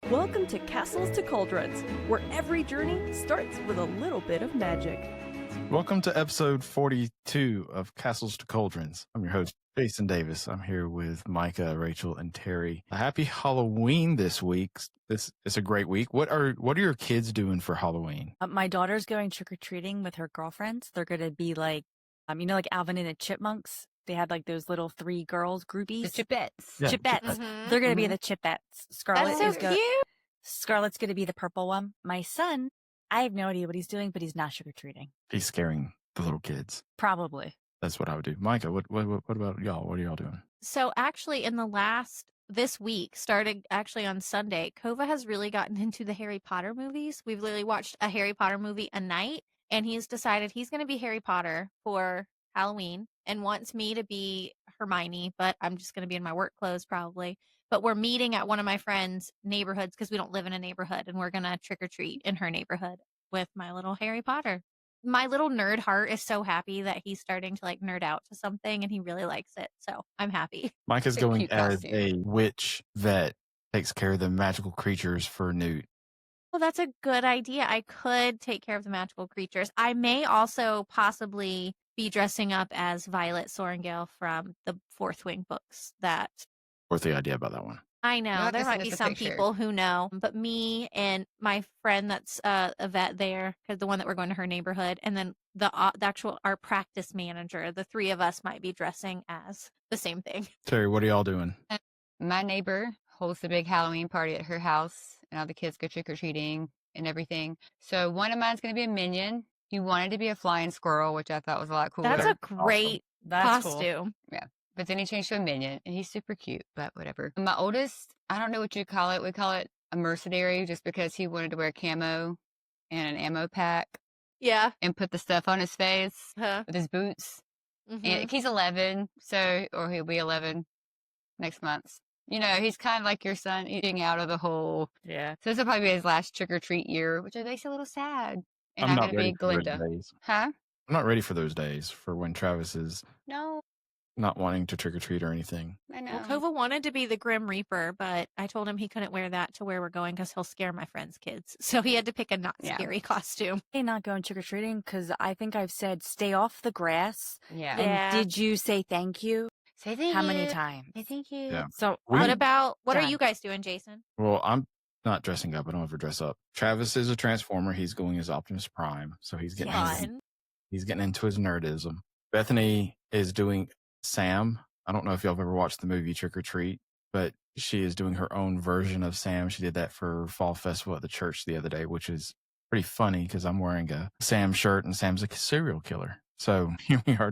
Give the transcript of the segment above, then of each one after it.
Welcome to Castles to Cauldrons, where every journey starts with a little bit of magic. Welcome to episode 42 of Castles to Cauldrons. I'm your host, Jason Davis. I'm here with Myka, Rachel, and Terri. A happy Halloween this week. This is a great week. What are your kids doing for Halloween? My daughter's going trick-or-treating with her girlfriends. They're going to be like, like Alvin and the Chipmunks. They had like those little three girls groupies. The Chipettes. Yeah, Chipettes. Mm-hmm. They're going to be the Chipettes. That's so cute. Scarlett's going to be the purple one. My son, I have no idea what he's doing, but he's not trick-or-treating. He's scaring the little kids. Probably. That's what I would do. Myka, what about y'all? What are y'all doing? So actually this week, started actually on Sunday, Kova has really gotten into the Harry Potter movies. We've literally watched a Harry Potter movie a night, and he's decided he's going to be Harry Potter for Halloween and wants me to be Hermione, but I'm just going to be in my work clothes probably. But we're meeting at one of my friends' neighborhoods because we don't live in a neighborhood, and we're going to trick or treat in her neighborhood with my little Harry Potter. My little nerd heart is so happy that he's starting to like nerd out to something, and he really likes it. So I'm happy. Myka's It's a going cute as costume. a witch that takes care of the magical creatures for Newt. Well, that's a good idea. I could take care of the magical creatures. I may also possibly be dressing up as Violet Sorrengail from the Fourth Wing books. What's the idea about that one? I know have there to might send be us a some picture. people who know, but me and my friend that's a vet there, because the one that we're going to her neighborhood, and then the actual our practice manager, the three of us might be dressing as the same thing. Terri, what are y'all doing? My neighbor holds a big Halloween party at her house, and all the kids go trick-or-treating and everything. So one of mine's going to be a minion. He wanted to be a flying squirrel, which I thought was a lot cooler. That's a great That's cool. costume. But then he changed to a minion, and he's super cute, but whatever. My oldest, I don't know what you call it. We call it a mercenary just because he wanted to wear camo and an ammo pack Yeah. and put the stuff on his face Huh. with his boots. Mhm. And he's 11, or he'll be 11 next month. You know, he's kind of like your son, eating out of the hole. Yeah. So this will probably be his last trick-or-treat year, which makes it a little sad. And I'm I'm not going to ready be for those Glinda. days. Huh? I'm not ready for those days for when Travis is No, not wanting to trick or treat or anything. I know. Well, Kova wanted to be the Grim Reaper, but I told him he couldn't wear that to where we're going because he'll scare my friends' kids. So he had to pick a not Yeah. scary costume. Hey, not going trick-or-treating because I think I've said stay off the grass. Yeah. Yeah. And did you say thank you? Say thank How you. many times? Say thank you. Yeah. So We- What are Done. you guys doing, Jason? Well, I'm not dressing up. I don't ever dress up. Travis is a Transformer. He's going as Optimus Prime. So he's getting Fun. he's getting into his nerdism. Bethany is doing Sam. I don't know if y'all have ever watched the movie Trick or Treat, but she is doing her own version of Sam. She did that for Fall Festival at the church the other day, which is pretty funny because I'm wearing a Sam shirt and Sam's a serial killer. So here we are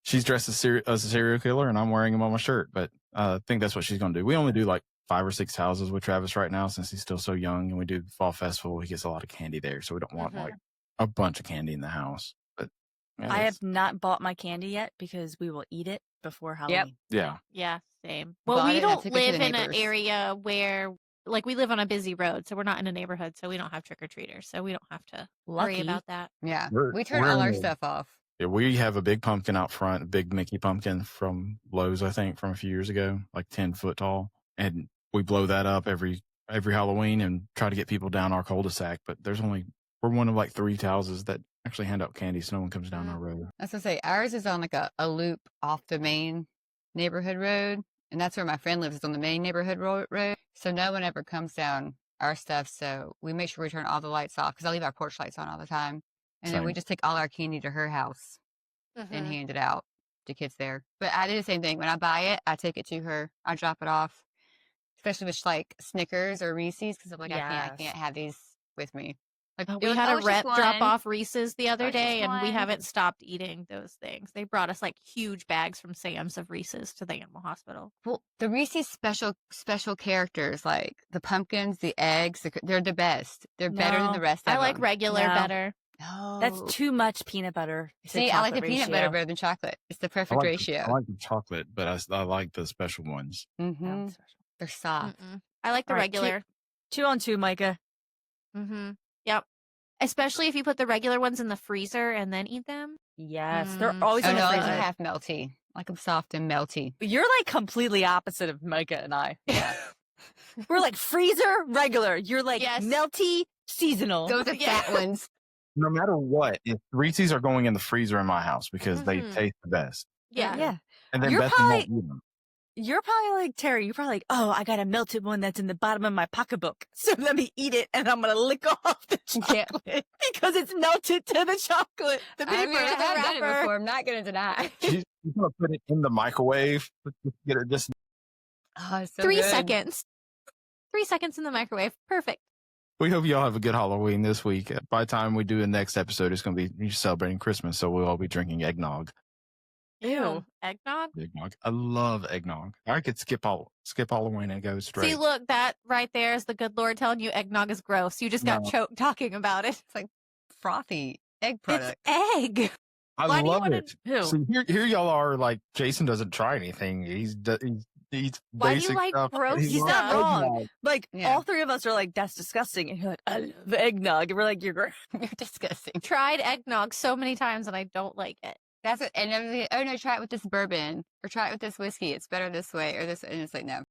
she's dressed as a serial killer and I'm wearing him on my shirt. But I think that's what she's going to do. We only do like 5 or 6 houses with Travis right now since he's still so young, and we do Fall Festival. He gets a lot of candy there. So we don't want Mhm. like a bunch of candy in the house. But yeah, I have not bought my candy yet because we will eat it before Halloween. yeah. Yeah, same. Well, Bought we it and I don't took it to live the in an neighbors. area where, like, we live on a busy road, so we're not in a neighborhood, so we don't have trick or treaters, so we don't have to worry Lucky. about that. Yeah. We're- We turn we're all our in the- stuff off. Yeah, we have a big pumpkin out front, a big Mickey pumpkin from Lowe's, I think, from a few years ago, like 10 foot tall. And we blow that up every Halloween and try to get people down our cul-de-sac. But we're one of like 3 houses that actually hand out candy so no one comes down our road. I was going to say, ours is on like a loop off the main neighborhood road. And that's where my friend lives, is on the main neighborhood road. So no one ever comes down our stuff. So we make sure we turn all the lights off because I leave our porch lights on all the time. And then we Same. just take all our candy to her house and hand it out to kids there. But I do the same thing. When I buy it, I take it to her. I drop it off, especially with like Snickers or Reese's, because I'm like, I Yes. can't have these with me. Like We had a rep drop off Reese's the other Oh, it's just day, and we one. haven't stopped eating those things. They brought us like huge bags from Sam's of Reese's to the animal hospital. Well, the Reese's special characters, like the pumpkins, the eggs, they're the best. They're better than No, the rest of I like them. regular No. better. No. That's too much peanut butter. to See, I like the chocolate peanut ratio. butter better than chocolate. It's the I perfect like ratio. I like the chocolate, but I like the special ones. Mm-hmm. No, special. They're soft. I like the All right, regular. 2-on-2, Myka. Mm-hmm. Yep. Especially if you put the regular ones in the freezer and then eat them. Yes, they're Mm. always Oh in the no, freezer. I like half melty. Like I'm soft and melty. You're like completely opposite of Myka and I. Yeah. We're like freezer, regular. You're like Yes. melty, seasonal. Go with the fat ones. No matter what, if Reese's are going in the freezer in my house because they Mhm. taste the best. Yeah. Yeah. And then You're Bethany probably- won't eat them. You're probably like Terry. You're probably like, oh, I got a melted one that's in the bottom of my pocketbook. So let me eat it, and I'm gonna lick off the Yeah. chocolate because it's melted to the chocolate. The I paper, mean, I the have done it wrapper. before. I'm not going to deny. She's gonna put it in the microwave. Get it just. Oh, it's so 3 good. seconds. 3 seconds in the microwave. Perfect. We hope you all have a good Halloween this week. By the time we do the next episode, it's going to be celebrating Christmas, so we'll all be drinking eggnog. Ew. Eggnog? Eggnog. I love eggnog. I could skip Halloween and go straight. See, look, that right there is the good Lord telling you eggnog is gross. You just got No. choked talking about it. It's like frothy egg product. It's egg. I why do you love wanna- it. Ew. So here y'all are like Jason doesn't try anything. He's Why do you basic like stuff. gross He He's loves not wrong. eggnog. Like Yeah. all three of us are like, that's disgusting. And you're like, I love eggnog. And we're like, you're gross. You're disgusting. Tried eggnog so many times and I don't like it. That's it. And everything, oh no, try it with this bourbon or try it with this whiskey. It's better this way or this. And it's like, no.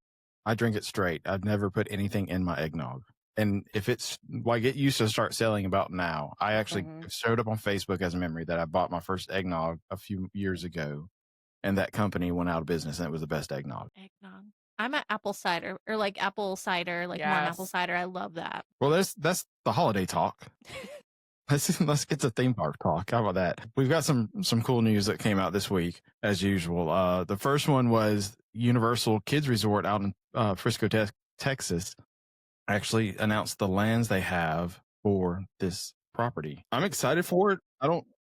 I drink it straight. I've never put anything in my eggnog. And if it's like it used to start selling about now, I actually Mhm. showed up on Facebook as a memory that I bought my first eggnog a few years ago, and that company went out of business, and it was the best eggnog. Eggnog. I'm at apple cider or like apple cider, like warm Yes. apple cider. I love that. Well, that's the holiday talk. Let's get to theme park talk. How about that? We've got some cool news that came out this week, as usual. The first one was Universal Kids Resort out in Frisco, Texas, actually announced the lands they have for this property. I'm excited for it.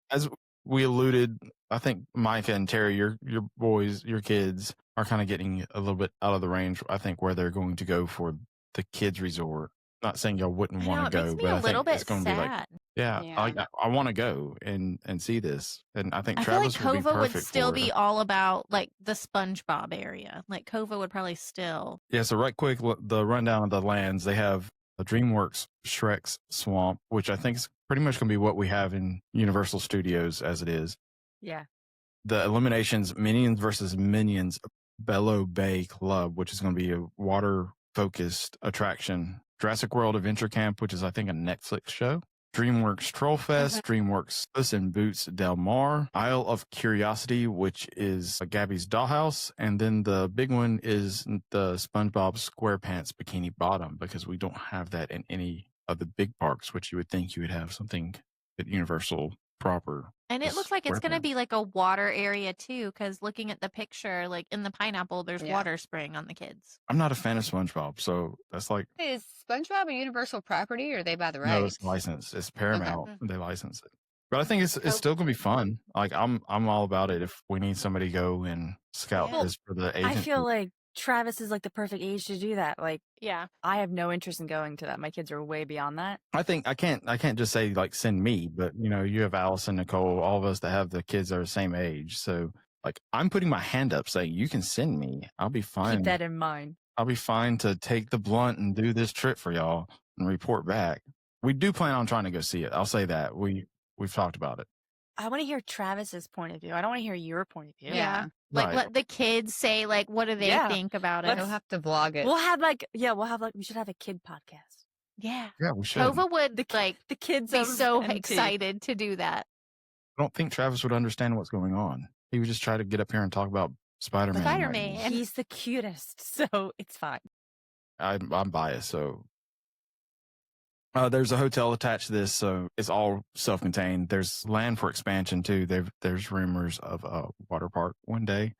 As we alluded, I think Myka and Terri, your boys, your kids are kind of getting a little bit out of the range. I think where they're going to go for the kids resort. Not saying y'all wouldn't I know, want to it go, makes me but a I little think it's bit going to be like, sad. yeah, Yeah. I want to go and see this. And I think I feel like Travis would be Kova would perfect still for it. be all about like the SpongeBob area. Like Kova would probably still. Yeah, so right quick, the rundown of the lands. They have a DreamWorks Shrek's Swamp, which I think is pretty much going to be what we have in Universal Studios as it is. Yeah. The Eliminations Minions versus Minions Bellow Bay Club, which is going to be a water-focused attraction. Jurassic World Adventure Camp, which is, I think, a Netflix show. DreamWorks Troll Fest, DreamWorks Puss in Boots Del Mar, Isle of Curiosity, which is Gabby's Dollhouse, and then the big one is the SpongeBob SquarePants Bikini Bottom, because we don't have that in any of the big parks, which you would think you would have something at Universal proper. And it Just looks like it's going to SquarePants. be like a water area too, because looking at the picture, like in the pineapple, there's Yeah. water spraying on the kids. I'm not a fan of SpongeBob, so that's like Is SpongeBob a Universal property or are they by the no, rights? it's licensed. It's Paramount. Okay. They license it. But I think it's still gonna be fun. Like I'm all about it if we need somebody to go and scout Yeah. this for the I agent. feel like Travis is like the perfect age to do that. Like, Yeah. I have no interest in going to that. My kids are way beyond that. I think I can't just say like send me, but you have Allison, Nicole, all of us that have the kids that are the same age. So like I'm putting my hand up saying you can send me. I'll be fine. Keep that in mind. I'll be fine to take the blunt and do this trip for y'all and report back. We do plan on trying to go see it. I'll say that. We've talked about it. I want to hear Travis's point of view. I don't want to hear your point of view. Yeah. Like Right. let the kids say like what do they Yeah. think about it? He'll have to vlog it. We'll have we should have a kid podcast. Yeah. Yeah, we should. Kova would The like The kids be of so MT. excited to do that. I don't think Travis would understand what's going on. He would just try to get up here and talk about Spider-Man. Spider-Man. movies. And- He's the cutest, so it's fine. I'm biased, so there's a hotel attached to this, so it's all self-contained. There's land for expansion too. There's rumors of a water park one day,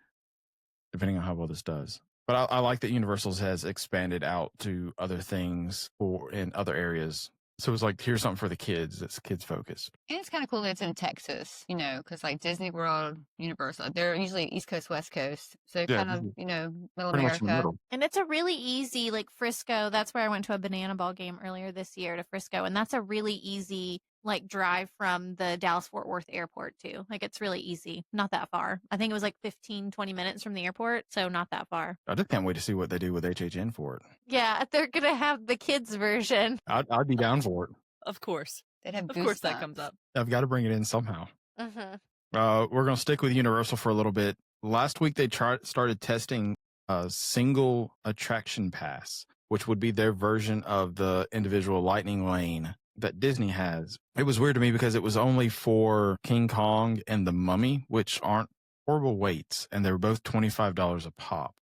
depending on how well this does. But I like that Universal's has expanded out to other things in other areas. So it's like here's something for the kids that's kids focused. And it's kind of cool that it's in Texas, because like Disney World, Universal, they're usually East Coast, West Coast. So Yeah, kind of, middle Pretty much in the America. middle. And it's a really easy, like Frisco. That's where I went to a banana ball game earlier this year to Frisco. And that's a really easy, like, drive from the Dallas Fort Worth airport, too. Like, it's really easy. Not that far. I think it was like 15, 20 minutes from the airport. So, not that far. I just can't wait to see what they do with HHN for it. Yeah, they're going to have the kids' version. I'd be down for it. Of course. They'd have Of course that Goosebumps. comes up. I've got to bring it in somehow. Mm-hmm. We're going to stick with Universal for a little bit. Last week, they started testing a single attraction pass, which would be their version of the individual lightning lane that Disney has. It was weird to me because it was only for King Kong and the Mummy, which aren't horrible weights, and they were both $25 a pop.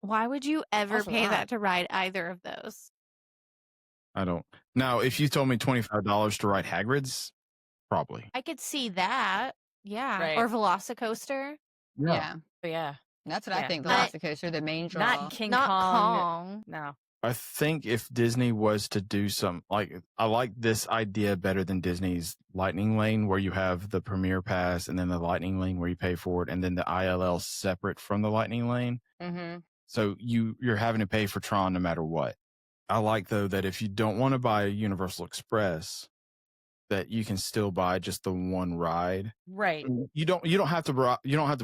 Why would you ever That's a pay lot. that to ride either of those? I don't. Now, if you told me $25 to ride Hagrid's, probably. I could see that. Yeah. Right. Or Velocicoaster. Yeah. But yeah. That's what I Yeah. think. But- Velocicoaster, the main draw. Not King Not Kong. Kong. No. I think if Disney was to do some, like, I like this idea better than Disney's Lightning Lane, where you have the Premier Pass and then the Lightning Lane where you pay for it, and then the ILL separate from the Lightning Lane. Mm-hmm. So you're having to pay for Tron no matter what. I like, though, that if you don't want to buy a Universal Express, that you can still buy just the one ride. Right. You don't have to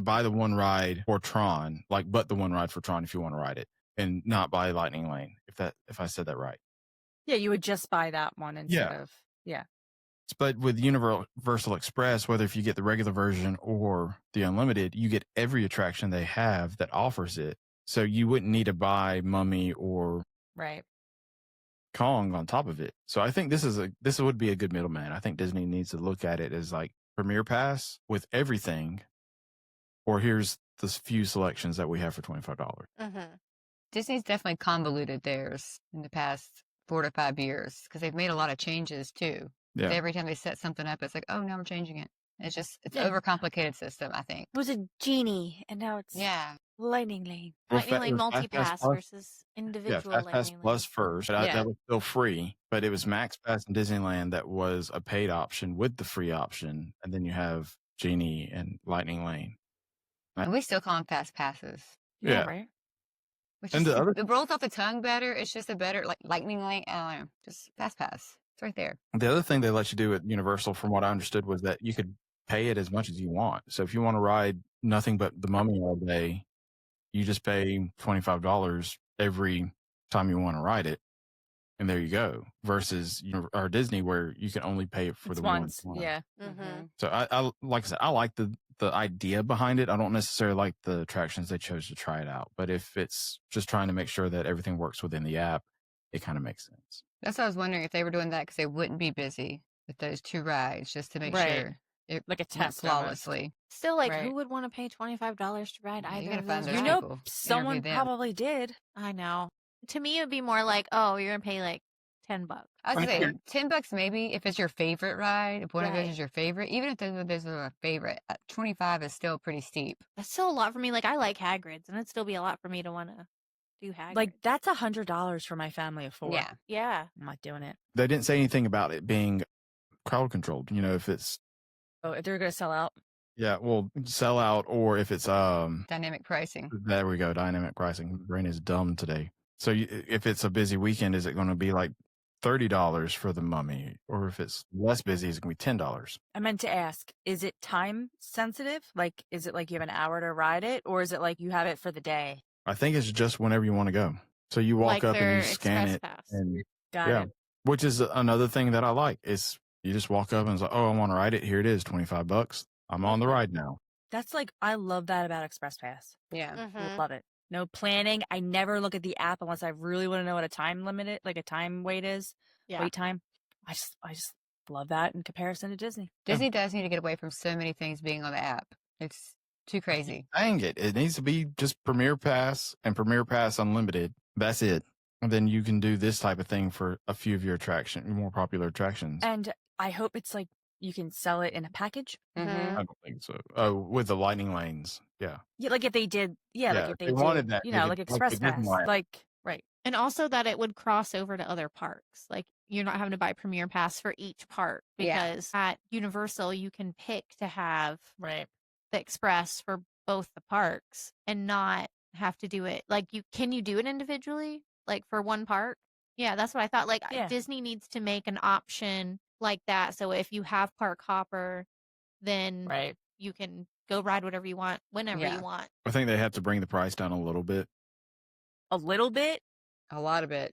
buy the one ride for Tron, but the one ride for Tron if you want to ride it, and not buy Lightning Lane. If I said that right. Yeah, you would just buy that one instead of But with Universal Express, whether if you get the regular version or the unlimited, you get every attraction they have that offers it. So you wouldn't need to buy Mummy or right. Kong on top of it. So I think this would be a good middleman. I think Disney needs to look at it as like Premier Pass with everything, or here's the few selections that we have for $25. Mm-hmm. Disney's definitely convoluted theirs in the past 4 to 5 years because they've made a lot of changes too. Yeah. Every time they set something up, it's like, oh, now we're changing it. It's Yeah. overcomplicated system, I think. It was a genie, and now it's Yeah. Lightning Lane. Lightning Lane it was Fast multi-pass Pass Plus. versus individual Fast Pass Lightning Lane. Plus first. That was still free, but it was Max Pass in Disneyland that was a paid option with the free option, and then you have Genie and Lightning Lane. And we still call them fast passes. Yeah. Right. Which And is, the other- it rolls off the tongue better. It's just a better, like, lightning lane. I don't know. Just fast pass. It's right there. The other thing they let you do at Universal, from what I understood, was that you could pay it as much as you want. So if you want to ride nothing but the Mummy all day, you just pay $25 every time you want to ride it, and there you go. Versus or Disney, where you can only pay it for It's the once. one. Yeah. Mm-hmm. So I like I said, I like the idea behind it. I don't necessarily like the attractions they chose to try it out, but if it's just trying to make sure that everything works within the app, it kind of makes sense. That's what I was wondering if they were doing that because they wouldn't be busy with those 2 rides just to make Right. sure it Like a went test almost. flawlessly. Still, like, Right. who would want to pay $25 to ride Yeah, you either gotta of find those those You rides? know, people. someone Interview them. probably did. I know. To me, it would be more like, oh, you're gonna pay like $10. I was Okay. saying $10 maybe if it's your favorite ride, if one of those Right. is your favorite. Even if those are a favorite, 25 is still pretty steep. That's still a lot for me. Like, I like Hagrid's, and it'd still be a lot for me to want to do Hagrid's. Like, that's $100 for my family of 4. Yeah. yeah. I'm not doing it. They didn't say anything about it being crowd controlled. If it's Oh, if they're going to sell out. sell out, or if it's Dynamic pricing. there we go, dynamic pricing. My brain is dumb today. So if it's a busy weekend, is it going to be like $30 for the Mummy, or if it's less busy, is it going to be $10? I meant to ask, is it time sensitive? Like, is it like you have an hour to ride it, or is it like you have it for the day? I think it's just whenever you want to go. So you walk Like up their and you scan Express it, Pass. and Got yeah, it. which is another thing that I like is you just walk up and it's like, oh, I want to ride it. Here it is, $25. I'm on the ride now. That's like, I love that about Express Pass. Yeah. Mhm. Love it. No planning. I never look at the app unless I really want to know what a time limit it, like a time wait is, Yeah. wait time. I just love that in comparison to Disney. Disney does need to get away from so many things being on the app. It's too crazy. Dang it. It needs to be just Premier Pass and Premier Pass Unlimited. That's it. And then you can do this type of thing for a few of your more popular attractions. And I hope it's like you can sell it in a package. Mhm. I don't think so. Oh, with the lightning lanes. Yeah. Yeah, like if they did, like if they wanted that, you they know, could- like like Express they did Pass, Lion. like right. And also that it would cross over to other parks. Like, you're not having to buy Premier Pass for each park Yeah. because at Universal, you can pick to have Right. the Express for both the parks and not have to do it. Like, can you do it individually? Like, for one park? Yeah, that's what I thought. Like, Yeah. Disney needs to make an option like that. So if you have Park Hopper, then Right. you can go ride whatever you want, whenever Yeah. you want. I think they have to bring the price down a little bit. A little bit, A lot of it.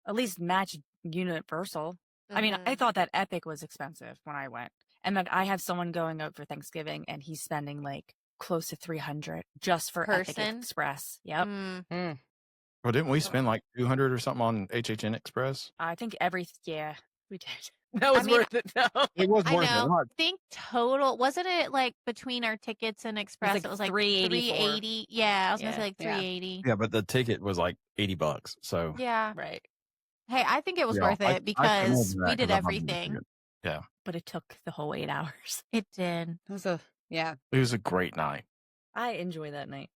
at least match Universal. I mean, Mhm. I thought that Epic was expensive when I went. And like I have someone going out for Thanksgiving and he's spending like close to 300 just for Epic Person? Express. Yep. Mm. Well, didn't we spend like 200 or something on HHN Express? I think yeah, we did. That was mean, worth it though. It was I worth it. know. Not- I think total, wasn't it like between our tickets and Express? like It was like 384. 380. Yeah, I was gonna Yeah. say like Yeah. 380. Yeah, but the ticket was like $80. So Yeah. Right. Hey, I think it was yeah, worth I it because imagine that we did 'cause I bought the everything. ticket. Yeah, But it took the whole 8 hours. It did. It was yeah. it was a great night. I enjoy that night.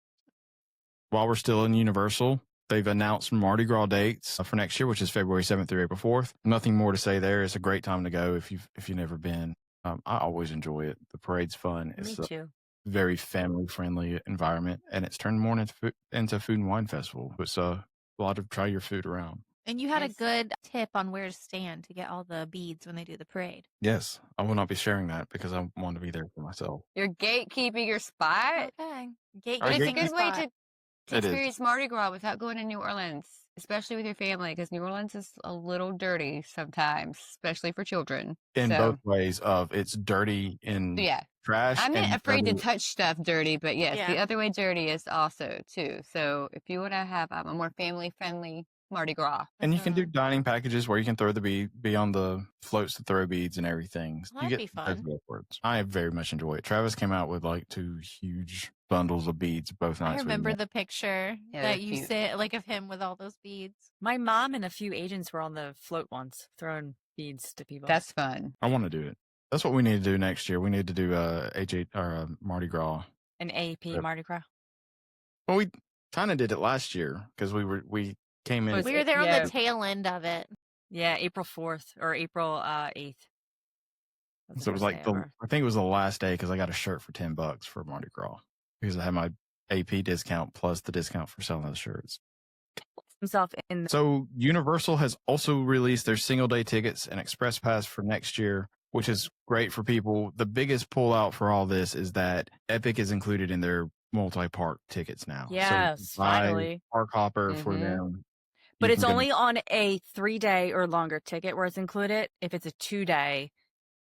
While we're still in Universal, they've announced Mardi Gras dates for next year, which is February 7th through April 4th. Nothing more to say there. It's a great time to go if you've never been. I always enjoy it. The parade's fun. It's Me a too. very family friendly environment, and it's turned more into food and wine festival. It's a lot of try your food around. And you had a Nice. good tip on where to stand to get all the beads when they do the parade. Yes, I will not be sharing that because I want to be there for myself. You're gatekeeping your spot. Okay. Are And it's a you- good way to It is. experience Mardi Gras without going to New Orleans, especially with your family, because New Orleans is a little dirty sometimes, especially for children. In So, both ways of it's dirty in yeah. trash. I'm not and afraid to dirty- touch stuff dirty, but yes, the Yeah. other way dirty is also too. So if you want to have a more family friendly Mardi Gras, And you can do Mhm. dining packages where you can throw the be on the floats to throw beads and everything. Well, you that'd be get to pay fun. for upwards. I very much enjoy it. Travis came out with like 2 huge bundles of beads both nights. I we remember went. the picture Yeah, that they're you cute. sent, like of him with all those beads. My mom and a few agents were on the float once, throwing beads to people. that's fun. I want to do it. That's what we need to do next year. We need to do H8 or Mardi Gras. An AP Yep. Mardi Gras. Well, we kind of did it last year because we came in. Was We were it- there on yeah. the tail end of it. Yeah, April 4th or April 8th. That's So the it was first like day ever. I think it was the last day because I got a shirt for $10 for Mardi Gras because I had my AP discount plus the discount for selling the shirts. Himself in the So Universal has also released their single day tickets and express pass for next year, which is great for people. The biggest pullout for all this is that Epic is included in their multi-park tickets now. Yes, so buy finally. Park hopper for Mhm. them. But You it's can go- only on a 3-day or longer ticket where it's included. If it's a 2-day,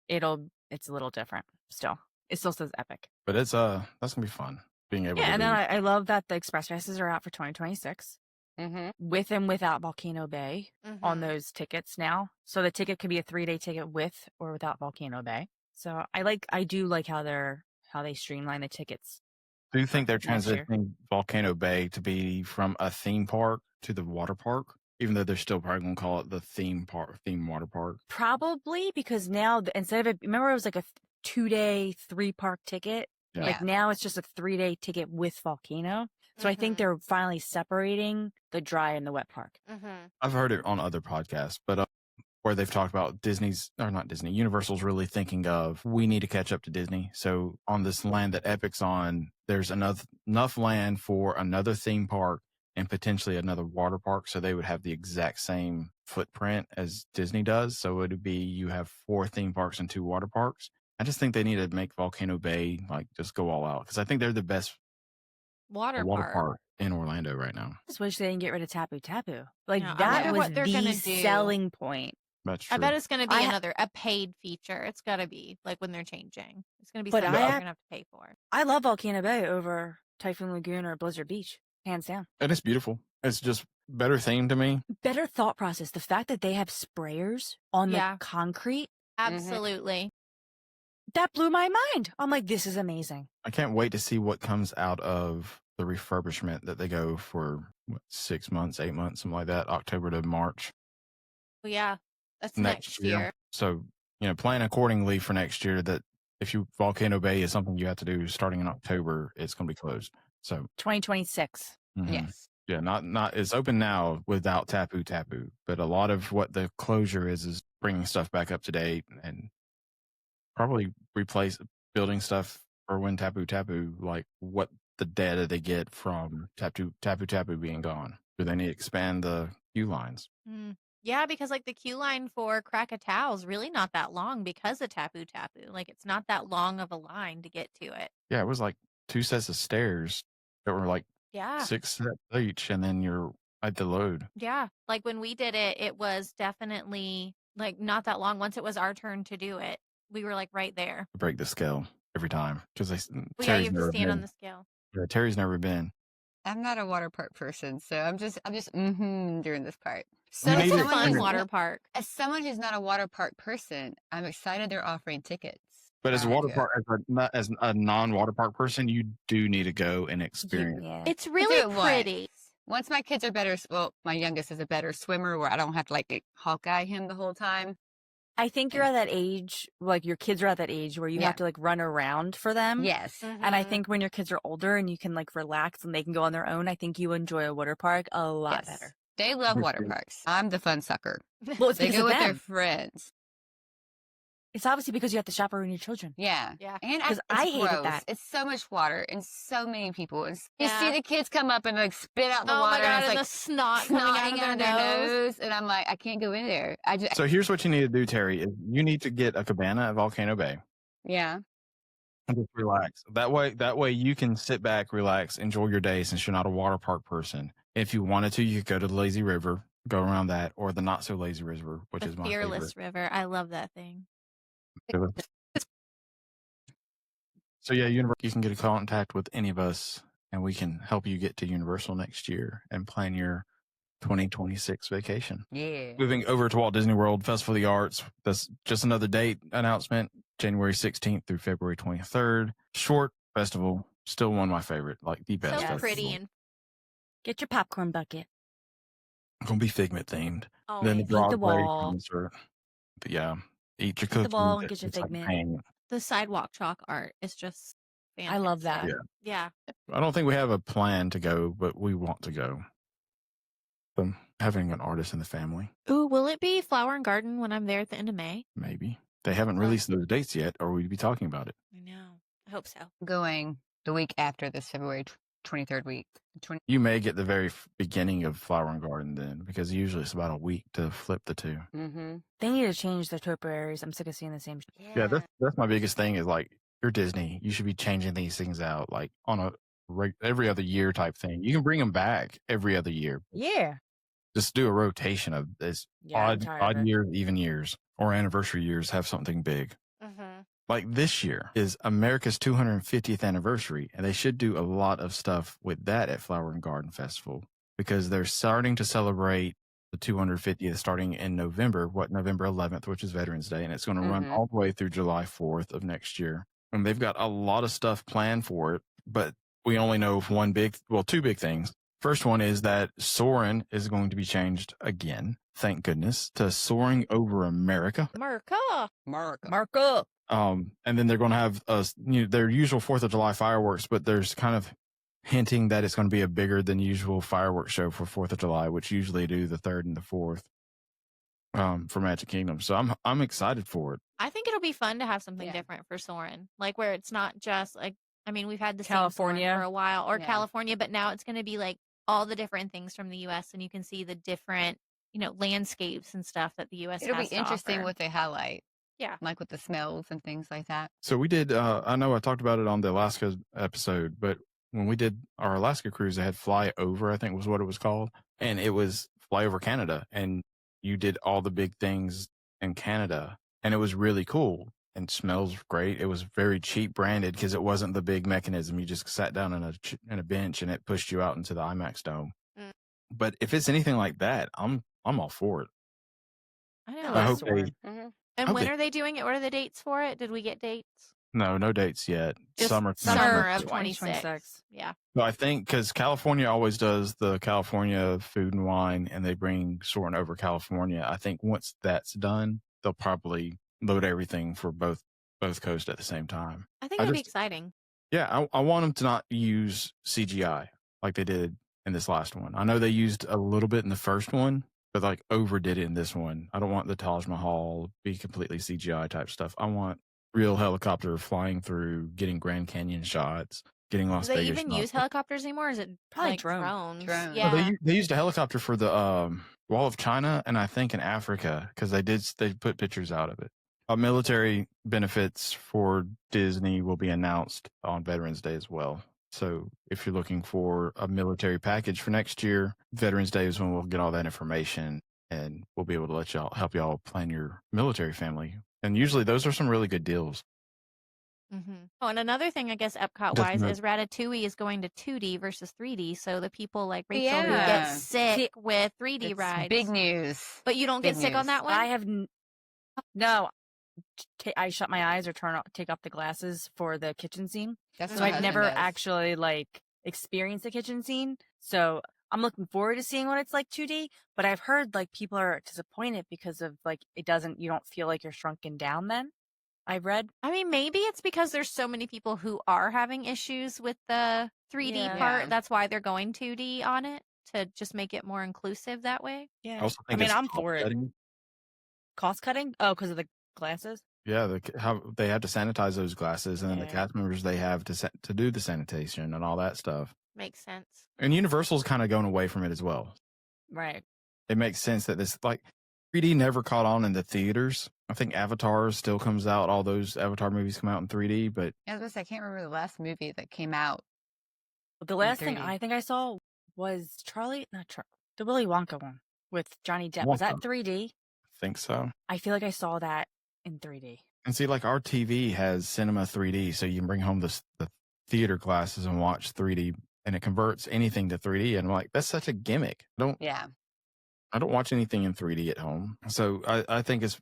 it's a little different still. It still says Epic. But it's that's gonna be fun being able Yeah, to and do. then I love that the express passes are out for 2026 Mm-hmm. with and without Volcano Bay on Mhm. those tickets now. So the ticket could be a 3-day ticket with or without Volcano Bay. So I do like how they streamline the tickets. Do you think they're next year. transitioning Volcano Bay to be from a theme park to the water park? Even though they're still probably gonna call it the theme water park. Probably because now instead of it, remember it was like a 2-day 3-park ticket. Yeah. Like now it's just a 3-day ticket with Volcano. So I think Mhm. they're finally separating the dry and the wet park. Mhm. I've heard it on other podcasts, but where they've talked about Universal's really thinking of we need to catch up to Disney. So on this land that Epic's on, there's enough land for another theme park and potentially another water park. So they would have the exact same footprint as Disney does. So it would be you have 4 theme parks and 2 water parks. I just think they need to make Volcano Bay like just go all out because I think they're the best Water water park. park in Orlando right now. I just wish they didn't get rid of Tapu Tapu. Like Yeah, I that wonder was what they're the gonna do. selling point. That's true. I bet it's going to be I ha- a paid feature. It's got to be like when they're changing. It's going to be But something I you're ha- going to have to pay for. I love Volcano Bay over Typhoon Lagoon or Blizzard Beach, hands down. And it's beautiful. It's just better theme to me. Better thought process. The fact that they have sprayers on Yeah. the concrete, Absolutely. that blew my mind. I'm like, this is amazing. I can't wait to see what comes out of the refurbishment that they go for 6 months, 8 months, something like that, October to March Well, yeah. That's next year. So, plan accordingly for next year that if Volcano Bay is something you have to do starting in October, it's going to be closed. So, 2026. mhm. Yes. Yeah, not it's open now without Tapu Tapu, but a lot of what the closure is bringing stuff back up to date and probably replace building stuff for when Tapu Tapu, like what the data they get from Tapu Tapu being gone. Do they need to expand the queue lines? Mm. Yeah, because like the queue line for Krakatau is really not that long because of Tapu Tapu. Like it's not that long of a line to get to it. Yeah, it was like 2 sets of stairs that were like Yeah. 6 sets each, and then you're at the load. Yeah. Like when we did it, it was definitely like not that long. Once it was our turn to do it, we were like right there. To break the scale. every time because Well, yeah, you Terry's have to never stand on been. the scale. Yeah, Terry's never been. I'm not a water park person, so I'm just during this part. So You as need It's a to someone fun who's experience. water park. as someone who's not a water park person, I'm excited they're offering tickets. But as a I water go. park, as a non-water park person, you do need to go and experience. Yeah. It's I do really it pretty. Once my kids are better, well, my youngest is a better swimmer where I don't have to like Hawkeye him the whole time. I think you're And at that age, like your kids are at that age where you yeah, have to like run around for them. yes, And I Mhm. think when your kids are older and you can like relax and they can go on their own, I think you enjoy a water park a lot yes. better. They love water parks. I'm the fun sucker. Well, it's They because go of with their them. friends. It's obviously because you have to chaperone your children. Yeah. Yeah. And Because it's I hated gross. that. It's so much water and so many people. And you see Yeah. the kids come up and like spit out the Oh water my god, and and the it's snot like coming snotting out of their nose. And I'm like, I can't go in there. So here's what you need to do, Terry. Is you need to get a cabana at Volcano Bay yeah. and just relax. That way you can sit back, relax, enjoy your day since you're not a water park person. If you wanted to, you could go to the Lazy River, go around that, or the Not So Lazy River, which The is my Fearless River. I love that thing. favorite. So yeah, you can get in contact with any of us, and we can help you get to Universal next year and plan your 2026 vacation. Yeah. Moving over to Walt Disney World Festival of the Arts. That's just another date announcement, January 16th through February 23rd. Short festival, still one of my favorite, like the best So festival. pretty and Get your popcorn bucket. Gonna be Figment themed. oh, Then the Paint the Broadway wall. concert. But yeah, eat your Paint the cookies. wall and get your It's like Figment. painting. the sidewalk chalk art is just I love fantastic. that. Yeah. Yeah. I don't think we have a plan to go, but we want to go. So having an artist in the family, Ooh, will it be Flower and Garden when I'm there at the end of May? maybe. They haven't Okay. released those dates yet, or we'd be talking about it. I know. I hope so. Going the week after this February 23rd week. You may get the very beginning of Flower and Garden then, because usually it's about a week to flip the two. Mm-hmm. They need to change their topiaries. I'm sick of seeing the same. Yeah, that's my biggest thing is like, you're Disney. You should be changing these things out like on a every other year type thing. You can bring them back every other year. Yeah. Just do a rotation of this Yeah, I'm tired of odd it. years, even years, or anniversary years have something big. Mm-hmm. Like this year is America's 250th anniversary, and they should do a lot of stuff with that at Flower and Garden Festival because they're starting to celebrate the 250th starting in November, November 11th, which is Veterans Day, and it's going to run Mhm. all the way through July 4th of next year. And they've got a lot of stuff planned for it, but we only know of two big things. First one is that Soarin' is going to be changed again, thank goodness, to Soaring Over America. America. America. Mark up. And then they're going to have their usual 4th of July fireworks, but there's kind of hinting that it's going to be a bigger than usual fireworks show for 4th of July, which usually do the 3rd and the 4th for Magic Kingdom. So I'm excited for it. I think it'll be fun to have something Yeah. different for Soarin'. Like where it's not just like, I mean, we've had the California. same Soarin' for a while or Yeah. California, but now it's going to be like all the different things from the U.S. and you can see the different, landscapes and stuff that the U.S. It'll be has to interesting offer. what they highlight. Yeah. Like with the smells and things like that. So we did, I know I talked about it on the Alaska episode, but when we did our Alaska cruise, they had Fly Over, I think was what it was called. And it was Fly Over Canada. And you did all the big things in Canada. And it was really cool and smells great. It was very cheap branded because it wasn't the big mechanism. You just sat down in a bench and it pushed you out into the IMAX dome. Mm. But if it's anything like that, I'm all for it. I I know. I love hope Soarin'. Mm-hmm. And hope when they- are they doing it? What are the dates for it? Did we get dates? No dates yet. Just Summer summer of 2026. 26. Yeah. So I think because California always does the California Food and Wine and they bring Soarin' Over California. I think once that's done, they'll probably load everything for both coasts at the same time. I think I it'll be just- exciting. Yeah, I want them to not use CGI like they did in this last one. I know they used a little bit in the first one, but like overdid it in this one. I don't want the Taj Mahal be completely CGI type stuff. I want real helicopter flying through, getting Grand Canyon shots, getting Las Do they Vegas even shots. use helicopters anymore? Or is it Probably like drones. Drones. No, Yeah. they used a helicopter for the Wall of China, and I think in Africa because they put pictures out of it. Military benefits for Disney will be announced on Veterans Day as well. So if you're looking for a military package for next year, Veterans Day is when we'll get all that information, and we'll be able to help y'all plan your military family. And usually those are some really good deals. Oh, and another thing, I guess, Epcot Doesn't wise, know. is Ratatouille is going to 2D versus 3D. So the people like Rachel who Yeah. get sick See, with 3D It's rides. big news. But you don't Big get sick on news. that one? I have no. I shut my eyes or take off the glasses for the kitchen scene. That's So what my I've husband never does. actually like experienced the kitchen scene. So I'm looking forward to seeing what it's like 2D. But I've heard like people are disappointed because of like you don't feel like you're shrunken down. Then I've read. I mean, maybe it's because there's so many people who are having issues with the 3D Yeah. part. Yeah. That's why they're going 2D on it, to just make it more inclusive that way. I Yeah, also I think mean it's I'm for it. cost-cutting. Cost cutting? Oh, because of the glasses. Yeah, how they have to sanitize those glasses, and then the Yeah. cast members they have to do the sanitation and all that stuff. Makes sense. And Universal's kind of going away from it as well. Right. It makes sense that this 3D never caught on in the theaters. I think Avatar still comes out. All those Avatar movies come out in 3D, but I was gonna say, I can't remember the last movie that came out. The last thing 3D. I think I saw was the Willy Wonka one with Johnny Depp. Was that Wonka. 3D? I think so. I feel like I saw that in 3D. And see, our TV has Cinema 3D, so you can bring home the theater glasses and watch 3D, and it converts anything to 3D. And I'm like, that's such a gimmick. Yeah. I don't watch anything in 3D at home. So I think it's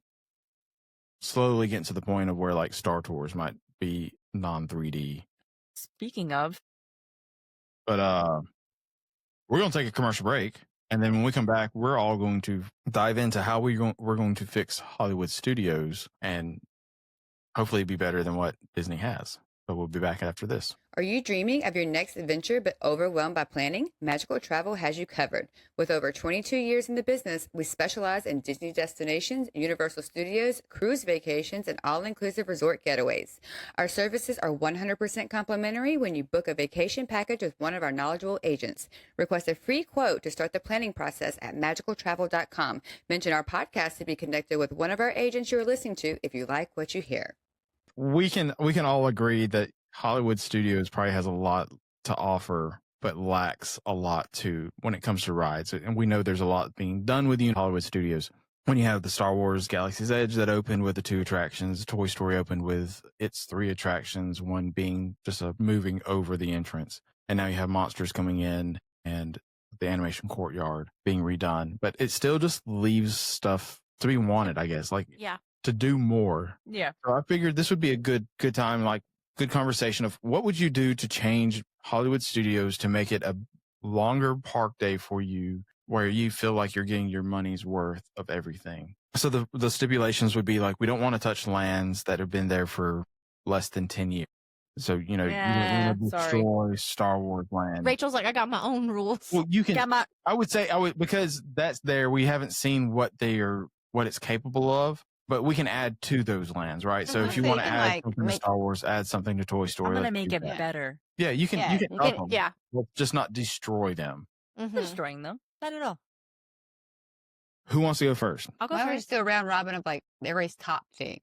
slowly getting to the point of where Star Tours might be non 3D. Speaking of, But we're going to take a commercial break. And then when we come back, we're all going to dive into how we're going to fix Hollywood studios and hopefully be better than what Disney has. But we'll be back after this. Are you dreaming of your next adventure but overwhelmed by planning? Magical Travel has you covered. With over 22 years in the business, we specialize in Disney destinations, Universal Studios, cruise vacations, and all-inclusive resort getaways. Our services are 100% complimentary when you book a vacation package with one of our knowledgeable agents. Request a free quote to start the planning process at magicaltravel.com. Mention our podcast to be connected with one of our agents you're listening to if you like what you hear. We can all agree that Hollywood Studios probably has a lot to offer, but lacks a lot too when it comes to rides. And we know there's a lot being done with Hollywood Studios. When you have the Star Wars Galaxy's Edge that opened with the 2 attractions, Toy Story opened with its 3 attractions, one being just a moving over the entrance. And now you have Monsters coming in and the animation courtyard being redone. But it still just leaves stuff to be wanted, I guess. Yeah. To do more. yeah, So I figured this would be a good time, good conversation of what would you do to change Hollywood Studios to make it a longer park day for you, where you feel like you're getting your money's worth of everything. So the stipulations would be we don't want to touch lands that have been there for less than 10 years. So, you don't Yeah, want to destroy Star Wars land. Rachel's like, I got my own rules. Well, you can, got my I would say because that's there. We haven't seen what it's capable of. But we can add to those lands, right? So if So you you want to can, add something to make- Star Wars, add something to Toy Story. I'm gonna let's make do it that. better. Yeah, you can. Yeah, You can you up can- them. Yeah. Well, just not destroy them. Mhm. Destroying them. Not at all. Who wants to go first? I'll go Why don't we first. just do a round robin of everybody's top thing?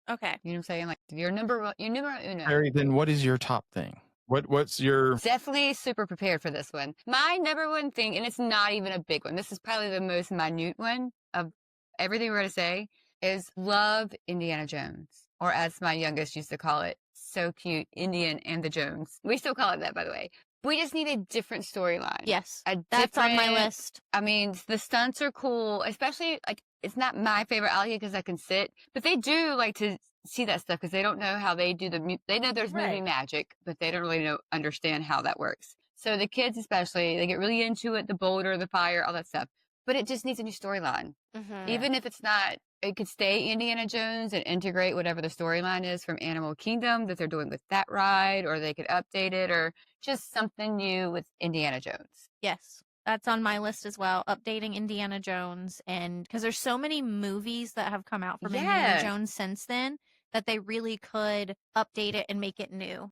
Okay. You know what I'm saying? Your numero uno. Harry, then what is your top thing? What's your Definitely super prepared for this one. My number one thing, and it's not even a big one. This is probably the most minute one of everything we're going to say, is love Indiana Jones. Or as my youngest used to call it, so cute, Indian and the Jones. We still call it that, by the way. We just need a different storyline. Yes. A That's on my different- list. I mean, the stunts are cool, especially it's not my favorite alley because I can sit, but they do like to see that stuff because they don't know how they do they know there's movie Right. magic, but they don't really understand how that works. So the kids, especially, they get really into it, the boulder, the fire, all that stuff, but it just needs a new storyline. Mhm. Even if it's not, it could stay Indiana Jones and integrate whatever the storyline is from Animal Kingdom that they're doing with that ride, or they could update it, or just something new with Indiana Jones. Yes. That's on my list as well. Updating Indiana Jones, and because there's so many movies that have come out from Indiana Yeah. Jones since then that they really could update it and make it new.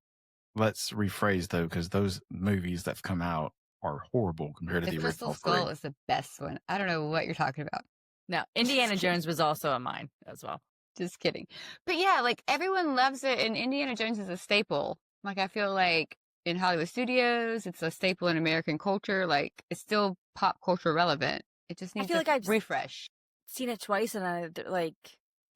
let's rephrase though, because those movies that've come out are horrible compared to The the Crystal original Skull 3. is the best one. I don't know what you're talking about. No, Indiana Jones was also a mine as well. Just kidding. But yeah, everyone loves it, and Indiana Jones is a staple. I feel like in Hollywood studios, it's a staple in American culture. It's still pop culture relevant. It just I needs feel a like I've refresh. Seen it twice, and I like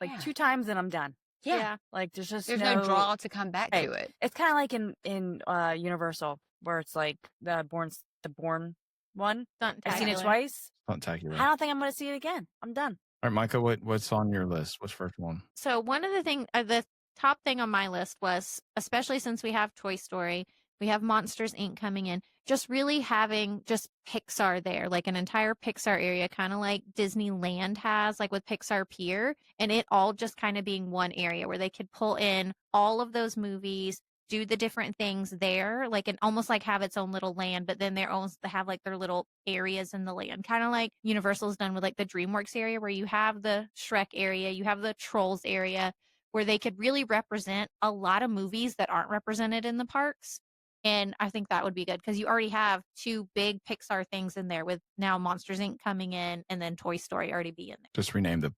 Yeah. 2 times, and I'm done. Yeah. Like there's just There's no draw to come back Right. to it. It's kind of like in Universal where it's like the born one. I've seen it Stuntacular. twice. Spectacular. I don't think I'm going to see it again. I'm done. All right, Micah, what's on your list? What's the first one? So one of the top thing on my list was, especially since we have Toy Story, we have Monsters Inc. coming in, just really having just Pixar there, like an entire Pixar area, kind of like Disneyland has, like with Pixar Pier, and it all just kind of being one area where they could pull in all of those movies, do the different things there, like, and almost like have its own little land, but then they're almost have like their little areas in the land, kind of like Universal's done with like the DreamWorks area, where you have the Shrek area, you have the Trolls area, where they could really represent a lot of movies that aren't represented in the parks. And I think that would be good because you already have two big Pixar things in there, with now Monsters Inc. coming in and then Toy Story already be in there. Just rename the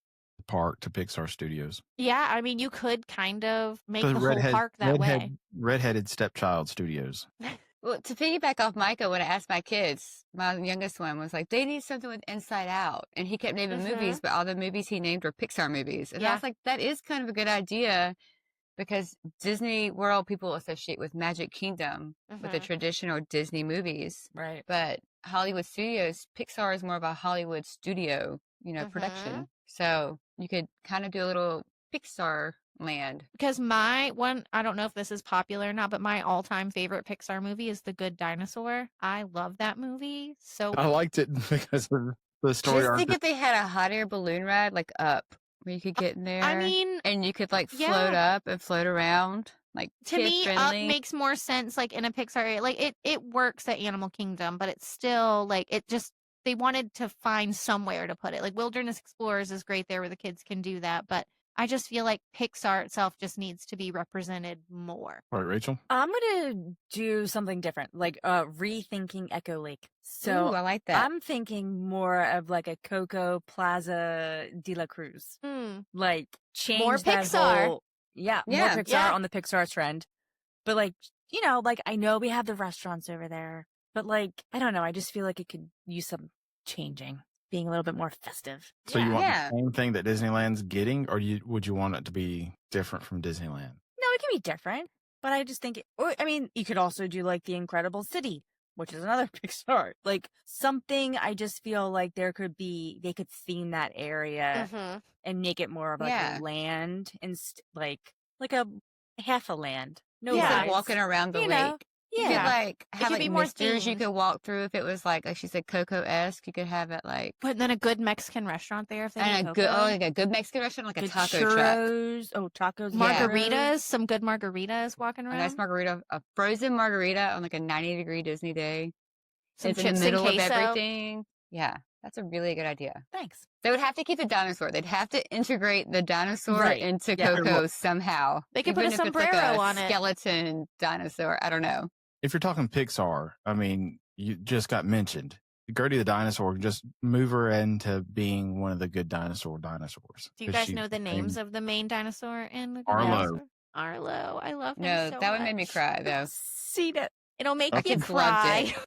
park to Pixar Studios. Yeah, I mean, you could kind of make the whole park that way. Redheaded Stepchild Studios. Well, to piggyback off Myka, when I asked my kids, my youngest one was like, they need something with Inside Out. And he kept naming movies, but all the movies he named were Pixar movies. And I was like, that is kind of a good idea, because Disney World people associate with Magic Kingdom, with the traditional Disney movies. Right. But Hollywood Studios, Pixar is more of a Hollywood studio, production. So you could kind of do a little Pixar land. Because my one, I don't know if this is popular or not, but my all-time favorite Pixar movie is The Good Dinosaur. I love that movie. So I liked it because of the story Just arc. think if they had a hot air balloon ride, like Up, where you could get in there. I mean, and you could like float up and float around. Like, to me, Up kid-friendly. makes more sense like in a Pixar area. Like it works at Animal Kingdom, but it's still like they wanted to find somewhere to put it. Like Wilderness Explorers is great there where the kids can do that, but I just feel like Pixar itself just needs to be represented more. All right, Rachel. I'm going to do something different, like rethinking Echo Lake. So Ooh, I like that. I'm thinking more of like a Coco Plaza de la Cruz. Like change More that Pixar. whole, more Yeah. Pixar on the Pixar trend. But like, like I know we have the restaurants over there, but like, I don't know. I just feel like it could use some changing, being a little bit more festive. So you want Yeah. the same thing that Disneyland's getting, or would you want it to be different from Disneyland? No, it can be different, but I just think, you could also do like the Incredible City, which is another Pixar. Like something, I just feel like they could theme that area and make it more of like Yeah. a land and like a half a land. No Instead of rides. walking around the You lake. know? You could Yeah. like have could like be more misters you themed. could walk through if it was like she said, Coco-esque. You could have it like But then a good Mexican restaurant there if they and do a good Coco. like a good Mexican restaurant, like a Good taco truck. churros. Oh, tacos. Margaritas, some good margaritas walking A around. nice margarita, a frozen margarita on like a 90-degree Disney day. Some It's in the chips middle and of queso. everything. Yeah, that's a really good idea. Thanks. They would have to keep the dinosaur. They'd have to integrate the dinosaur Right. into Yeah. Coco somehow. They could put Even a if it's like sombrero a on it. skeleton dinosaur. I don't know. If you're talking Pixar, I mean, you just got mentioned. Gertie the dinosaur, just move her into being one of the good dinosaurs. Do you guys know the names of the main dinosaur in the Good Arlo. Dinosaur? Arlo. I love him No, so that would make me much. cry though. See that? It'll make My you kids loved cry. it.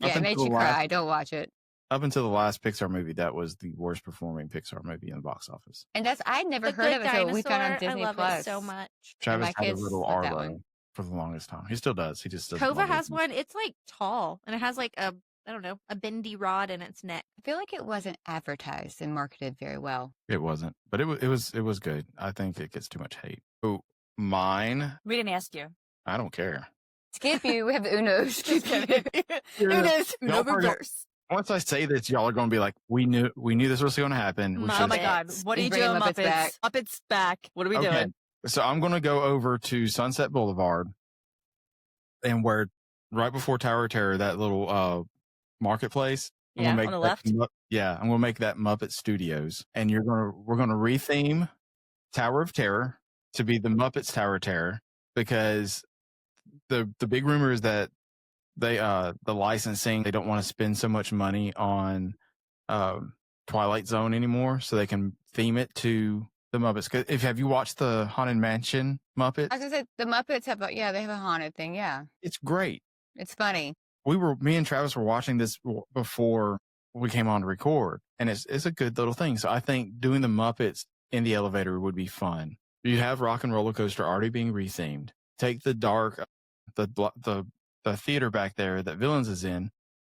Yeah, Up it made until you the last- cry. Don't watch it. Up until the last Pixar movie, that was the worst performing Pixar movie in the box office. And I'd never The heard Good of it until we found Dinosaur, on Disney I love Plus. it so much. Travis my had a kids little love that Arlo one. for the longest time. He still does. He just doesn't. Kova love has it. one. It's like tall and it has like a bendy rod in its neck. I feel like it wasn't advertised and marketed very well. It wasn't, but it was good. I think it gets too much hate. Oh, mine. We didn't ask you. I don't care. Skip you. We have the Unos. Just kidding. It is no Y'all are- reverse. Once I say this, y'all are going to be like, "We knew this was going to happen." We Oh should've- my God. Muppets. What are He's you bringing doing, Muppets Muppets? back. Muppets back. What are we Okay. doing? So I'm going to go over to Sunset Boulevard, and where right before Tower of Terror, that little marketplace. I'm Yeah, gonna make on the that left. Yeah, I'm going to make that Muppet Studios, and we're going to retheme Tower of Terror to be the Muppets Tower of Terror, because the big rumor is that the licensing, they don't want to spend so much money on Twilight Zone anymore, so they can theme it to the Muppets. 'Cause have you watched the Haunted Mansion Muppets? I was gonna say the Muppets have they have a haunted thing. Yeah, It's great. it's funny. Me and Travis were watching this before we came on to record, and it's a good little thing. So I think doing the Muppets in the elevator would be fun. You have Rock and Roller Coaster already being rethemed. Take the dark, the theater back there that Villains is in.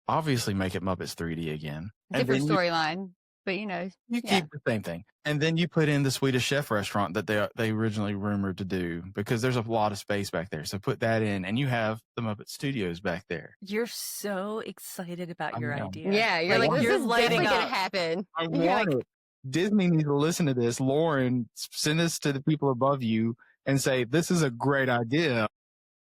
Obviously, make it Muppets 3D again. Different then storyline, but you you yeah. keep the same thing, and then you put in the Swedish Chef restaurant that they originally rumored to do, because there's a lot of space back there. So put that in, and you have the Muppet Studios back there. You're so excited about I your know. idea. Yeah, you're like, this you're is lighting definitely gonna up. happen. I You're want like, it. Disney needs to listen to this. Lauren, send this to the people above you and say, this is a great idea.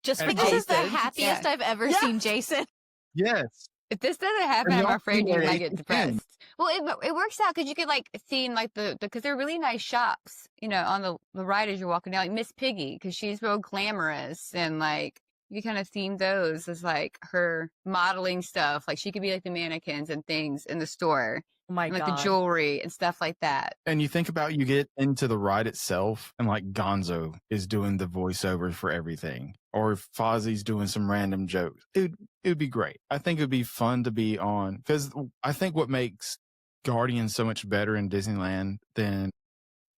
Just for And This is the Jason. happiest Yeah. I've ever seen Jason. Yes. if this doesn't happen, And I'm y'all afraid do you that might get 8 to 10. depressed. Well, it works out because you could like theme like because they're really nice shops, on the ride as you're walking down, like Miss Piggy, because she's real glamorous, and like you kind of theme those as like her modeling stuff. Like she could be like the mannequins and things in the store, Oh my and like God. the jewelry and stuff like that. And you think about, you get into the ride itself, and like Gonzo is doing the voiceovers for everything, or if Fozzie's doing some random jokes. It would be great. I think it would be fun to be on, because I think what makes Guardians so much better in Disneyland than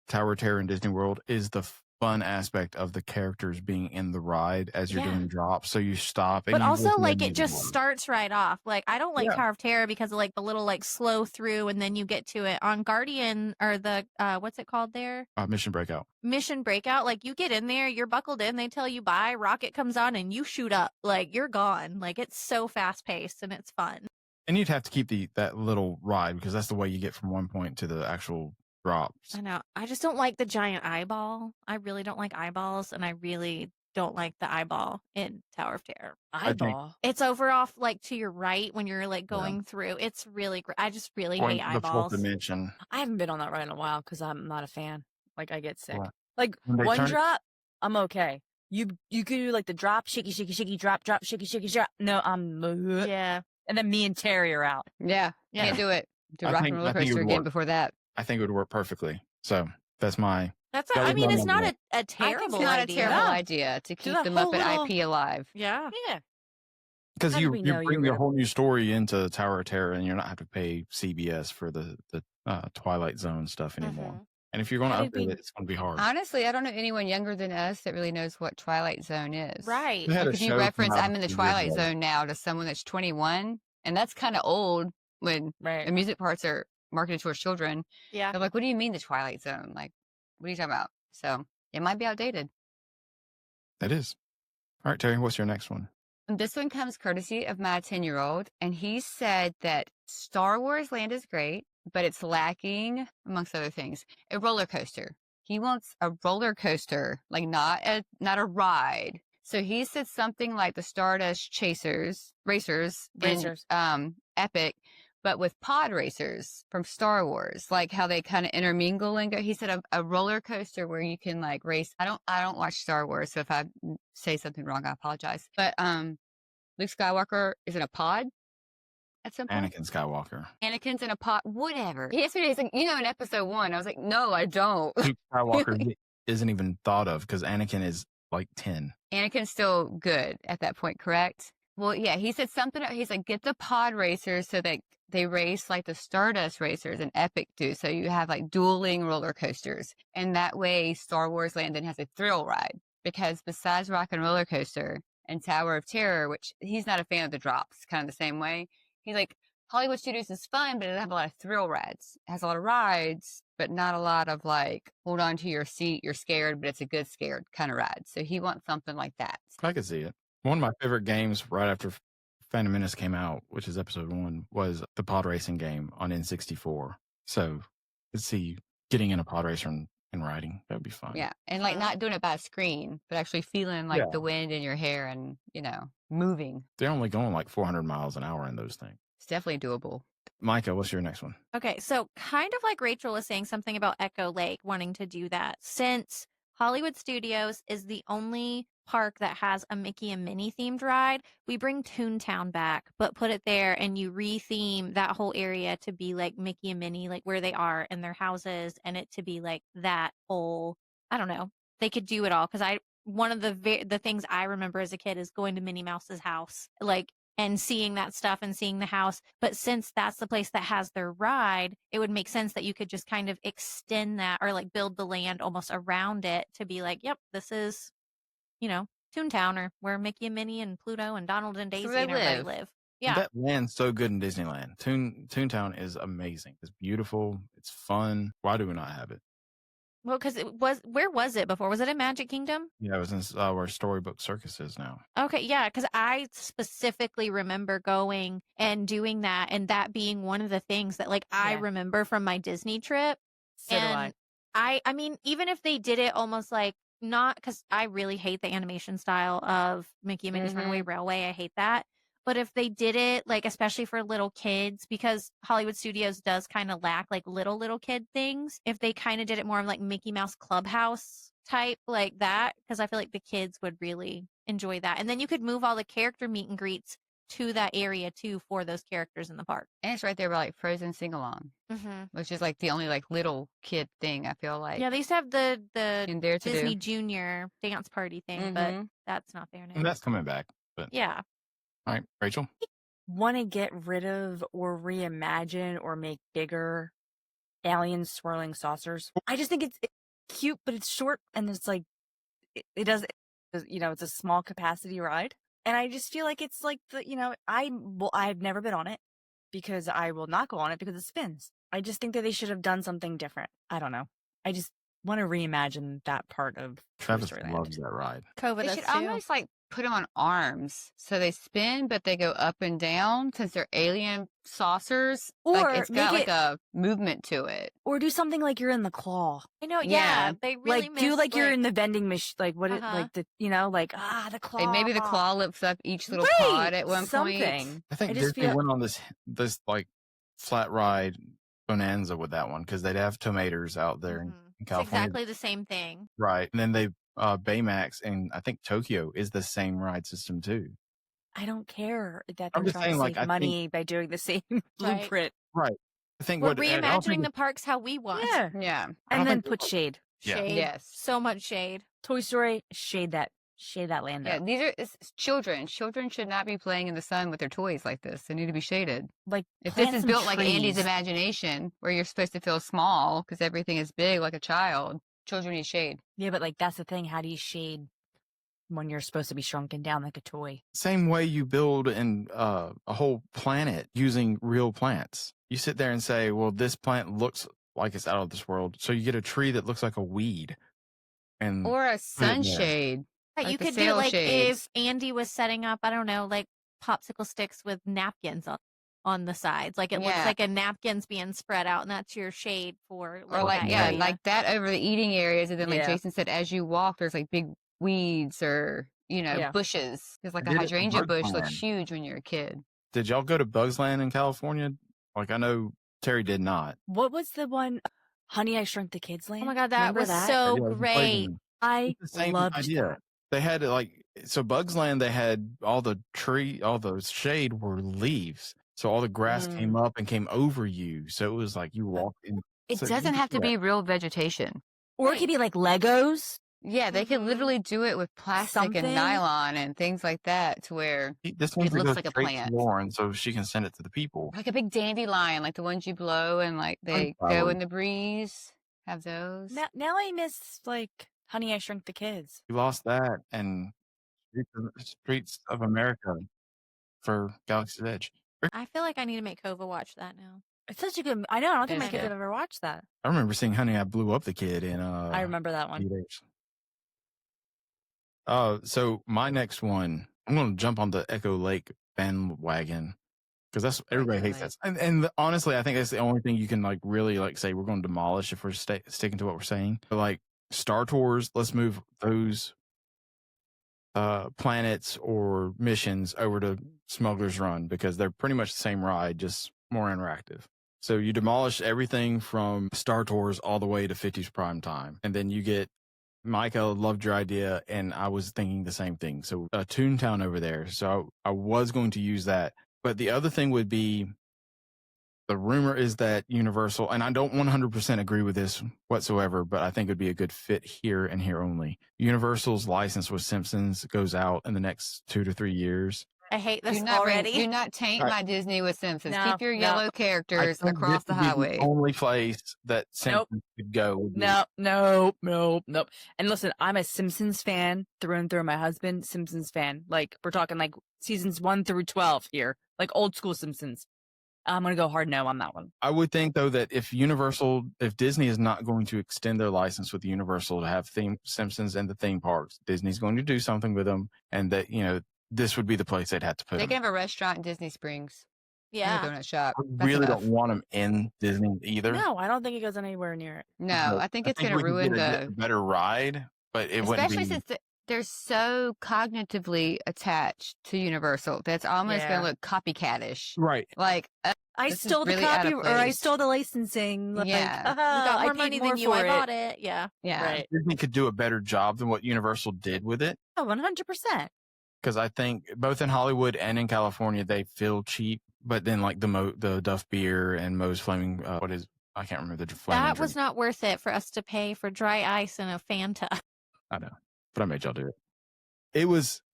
Tower of Terror in Disney World is the fun aspect of the characters being in the ride as you're Yeah. doing drops. So you stop, and But you also, listen to like, it music just while- starts right off. Like, I don't like Yeah. Tower of Terror because of, like, the little, like, slow through and then you get to it. On Guardian, or the, what's it called there? Mission Breakout. Mission Breakout. Like, you get in there, you're buckled in, they tell you bye, rocket comes on, and you shoot up. Like, you're gone. Like, it's so fast paced and it's fun. And you'd have to keep that little ride, because that's the way you get from one point to the actual drops. I know. I just don't like the giant eyeball. I really don't like eyeballs, and I really don't like the eyeball in Tower of Terror. think- Eyeball. It's over off, like, to your right when you're, like, going through. It's really I just really Or hate the fourth eyeballs. dimension. I haven't been on that ride in a while because I'm not a fan. Like I get sick. Right. Like When they one turn it- drop, I'm okay. You could do like the drop, shaky, shaky, shaky, drop, drop, shaky, shaky, drop. No, I'm Yeah. and then me and Terry are out. Yeah, Yeah. can't do it. Do I Rock think- and Roller I think it Coaster would again work. before that. I think it would work perfectly. So that's my. That's That I was mean, my it's not number a terrible It's not idea. a terrible No. idea to keep the the whole Muppet little- IP alive. Yeah. Yeah. Because How did you we know you bring were a gonna- whole new story into Tower of Terror, and you're not have to pay CBS for the Twilight Zone stuff anymore. Mhm. And if you're going to How did update we- it, it's going to be hard. Honestly, I don't know anyone younger than us that really knows what Twilight Zone is. Right. They had Like a if you show reference come out I'm in the a few years Twilight ago. Zone now to someone that's 21, and that's kind of old when Right. amusement parks are marketed towards children. Yeah. They're like, what do you mean the Twilight Zone? Like, what are you talking about? So it might be outdated. It is. All right, Terry, what's your next one? And this one comes courtesy of my 10-year-old, and he said that Star Wars Land is great, but it's lacking, amongst other things, a roller coaster. He wants a roller coaster, like not a ride. So he said something like the Stardust Racers in Epic, but with pod racers from Star Wars, like how they kind of intermingle and go. He said a roller coaster where you can like race. I don't watch Star Wars, so if I say something wrong, I apologize. But Luke Skywalker is in a pod at some point. Anakin Skywalker. Anakin's in a pod, whatever. Yesterday, he's like, in episode 1. I was like, no, I don't. Luke Skywalker isn't even thought of, because Anakin is like 10. Anakin's still good at that point, correct? Well, yeah, he said something. He's like, get the pod racers so that they race like the Stardust Racers and Epic do. So you have like dueling roller coasters. And that way, Star Wars Land then has a thrill ride. Because besides Rock and Roller Coaster and Tower of Terror, which he's not a fan of the drops, kind of the same way, he's like, Hollywood Studios is fun, but it doesn't have a lot of thrill rides. It has a lot of rides, but not a lot of like, hold on to your seat, you're scared, but it's a good scared kind of ride. So he wants something like that. I could see it. One of my favorite games right after Phantom Menace came out, which is episode 1, was the pod racing game on N64. So let's see, getting in a pod racer and riding, that would be fun. Yeah. And like not doing it by a screen, but actually feeling like Yeah. the wind in your hair and, moving. They're only going like 400 miles an hour in those things. It's definitely doable. Myka, what's your next one? Okay, so kind of like Rachel was saying something about Echo Lake wanting to do that. Since Hollywood Studios is the only park that has a Mickey and Minnie themed ride, we bring Toontown back, but put it there and you re-theme that whole area to be like Mickey and Minnie, like where they are in their houses, and it to be like that whole, I don't know, they could do it all. Because one of the things I remember as a kid is going to Minnie Mouse's house, like, and seeing that stuff and seeing the house. But since that's the place that has their ride, it would make sense that you could just kind of extend that or like build the land almost around it to be like, yep, this is, Toontown, or where Mickey and Minnie and Pluto and Donald and Daisy where and they everybody live. live. Yeah. That land's so good in Disneyland. Toontown is amazing. It's beautiful. It's fun. Why do we not have it? Well, because where was it before? Was it in Magic Kingdom? Yeah, it was in where Storybook Circus is now. Okay, yeah, because I specifically remember going and doing that, and that being one of the things that like I Yeah. remember from my Disney trip. So do And I mean, even if they did it almost like not, because I really hate the animation style of Mickey and Minnie's Runaway Railway. I hate that. But if they did it, like, especially for little kids, because Hollywood Studios does kind of lack like little kid things, if they kind of did it more of like Mickey Mouse Clubhouse type like that, because I feel like the kids would really enjoy that. And then you could move all the character meet and greets to that area too for those characters in the park. And it's right there by like Frozen Sing Along, which is like the only like little kid thing I feel like. Yeah, they used to have the in there to Disney do. Junior dance party thing, but that's not there now. And that's coming back. But Yeah. all right, Rachel. Want to get rid of or reimagine or make bigger alien swirling saucers. I just think it's cute, but it's short and it's like it does, it's a small capacity ride, and I just feel like it's like I've never been on it because I will not go on it because it spins. I just think that they should have done something different. I don't know. I just want to reimagine that part of Travis Storyland. loves that ride. COVID They does should too. almost like put them on arms so they spin, but they go up and down since they're alien saucers. Or like it's got make like a movement to it. Or do something like you're in the claw. I know, Yeah. they really Like do miss, like you're in the vending machine, like what it Uh-huh. like the the claw. And maybe the claw lifts up each little Right, pod at one point. something. I think I just Disney feel- went on this like flat ride bonanza with that one because they'd have tomatoes out there in It's California. exactly the same thing. Right. And then they Baymax and I think Tokyo is the same ride system too. I don't care that I'm they're just trying saying, to like, save I money by doing the same blueprint. Right. I think We're what I don't reimagining think the parks how we want. Yeah, Yeah. I and don't then think- put shade. Yeah. Shade. Yes. So much shade. Toy Story, shade that land Yeah, up. these are it's children. Children should not be playing in the sun with their toys like this. They need to be shaded. Like If this plant is some built like Andy's trees. imagination, where you're supposed to feel small because everything is big like a child, children need shade. Yeah, but like that's the thing. How do you shade when you're supposed to be shrunken down like a toy? Same way you build a whole planet using real plants. You sit there and say, well, this plant looks like it's out of this world. So you get a tree that looks like a weed. And Or a there. sunshade. Right, Like you the could do sail like shades. if Andy was setting up, I don't know, like popsicle sticks with napkins on the sides. Like it looks Yeah. like a napkin's being spread out, and that's your shade for Or like, that yeah, area. like that over the eating areas. And then, like Yeah. Jason said, as you walk, there's like big weeds or, Yeah. bushes. Because like I a did it for hydrangea Bugs bush looks Land. huge when you're a kid. Did y'all go to Bugs Land in California? Like I know Terry did not. What was the one? Honey, I Shrunk the Kids land. Oh my god, that Remember was that? so Yeah, it was in great. Playland. I It's the same loved idea. that. They had Bugs Land. They had all the shade were leaves. So all the grass came up and came over you. So it was like you walked in. It So you doesn't could have do to that. be real vegetation. Or it could be like Legos. Yeah, they could Mhm. literally do it with plastic Something. and nylon and things like that to where This one's looks goes like a straight plant. to Lauren, so she can send it to the people. like a big dandelion, like the ones you blow and like they go Sunflower. in the breeze. Have those. Now I miss like Honey, I Shrunk the Kids. We lost that and Streets of America for Galaxy's Edge. I feel like I need to make Kova watch that now. It's such a good. I know. I don't think It my is kids good. have ever watched that. I remember seeing Honey, I Blew Up the Kid in I remember that one. theaters. So my next one, I'm going to jump on the Echo Lake bandwagon because that's everybody Echo hates that. And honestly, I think that's the only thing you can like really like say we're going to demolish if we're sticking to what we're saying. But like Star Tours, let's move those planets or missions over to Smuggler's Run because they're pretty much the same ride, just more interactive. So you demolish everything from Star Tours all the way to 50s Prime Time, and then you get Myka loved your idea, and I was thinking the same thing. So Toontown over there. So I was going to use that. But the other thing would be, the rumor is that Universal, and I don't 100% agree with this whatsoever, but I think it would be a good fit here and here only. Universal's license with Simpsons goes out in the next 2 to 3 years. I hate this Do not already. do not taint Right. my Disney with Simpsons. No, Keep your no. yellow I characters think across this the would be highway. the only place that Nope. Simpsons could go. would be- Nope. And listen, I'm a Simpsons fan through and through. My husband, Simpsons fan. Like, we're talking like seasons 1 through 12 here, like old school Simpsons. I'm gonna go hard no on that one. I would think though that if Disney is not going to extend their license with Universal to have Simpsons and the theme parks, Disney's going to do something with them, and that this would be the place they'd have to put They them. can have a restaurant in Disney Springs. Yeah. A donut shop. I That's really enough. don't want them in Disney either. No, I don't think it goes anywhere near it. No, I think it's going to we could ruin get a the. better ride, but it wouldn't Especially be. since they're so cognitively attached to Universal. That's almost going Yeah. to look copycatish. Right. Like, I This is stole the really out copy, of or I place. stole the licensing. Like, Yeah. You got I more paid money more than you. for I it. bought it. Yeah. yeah. Right. Disney could do a better job than what Universal did with it. Oh, 100%. Because I think both in Hollywood and in California, they feel cheap. But then like the Duff Beer and Moe's Flaming, I can't remember the flaming That was drink. not worth it for us to pay for dry ice and a Fanta. I know, but I made y'all do it.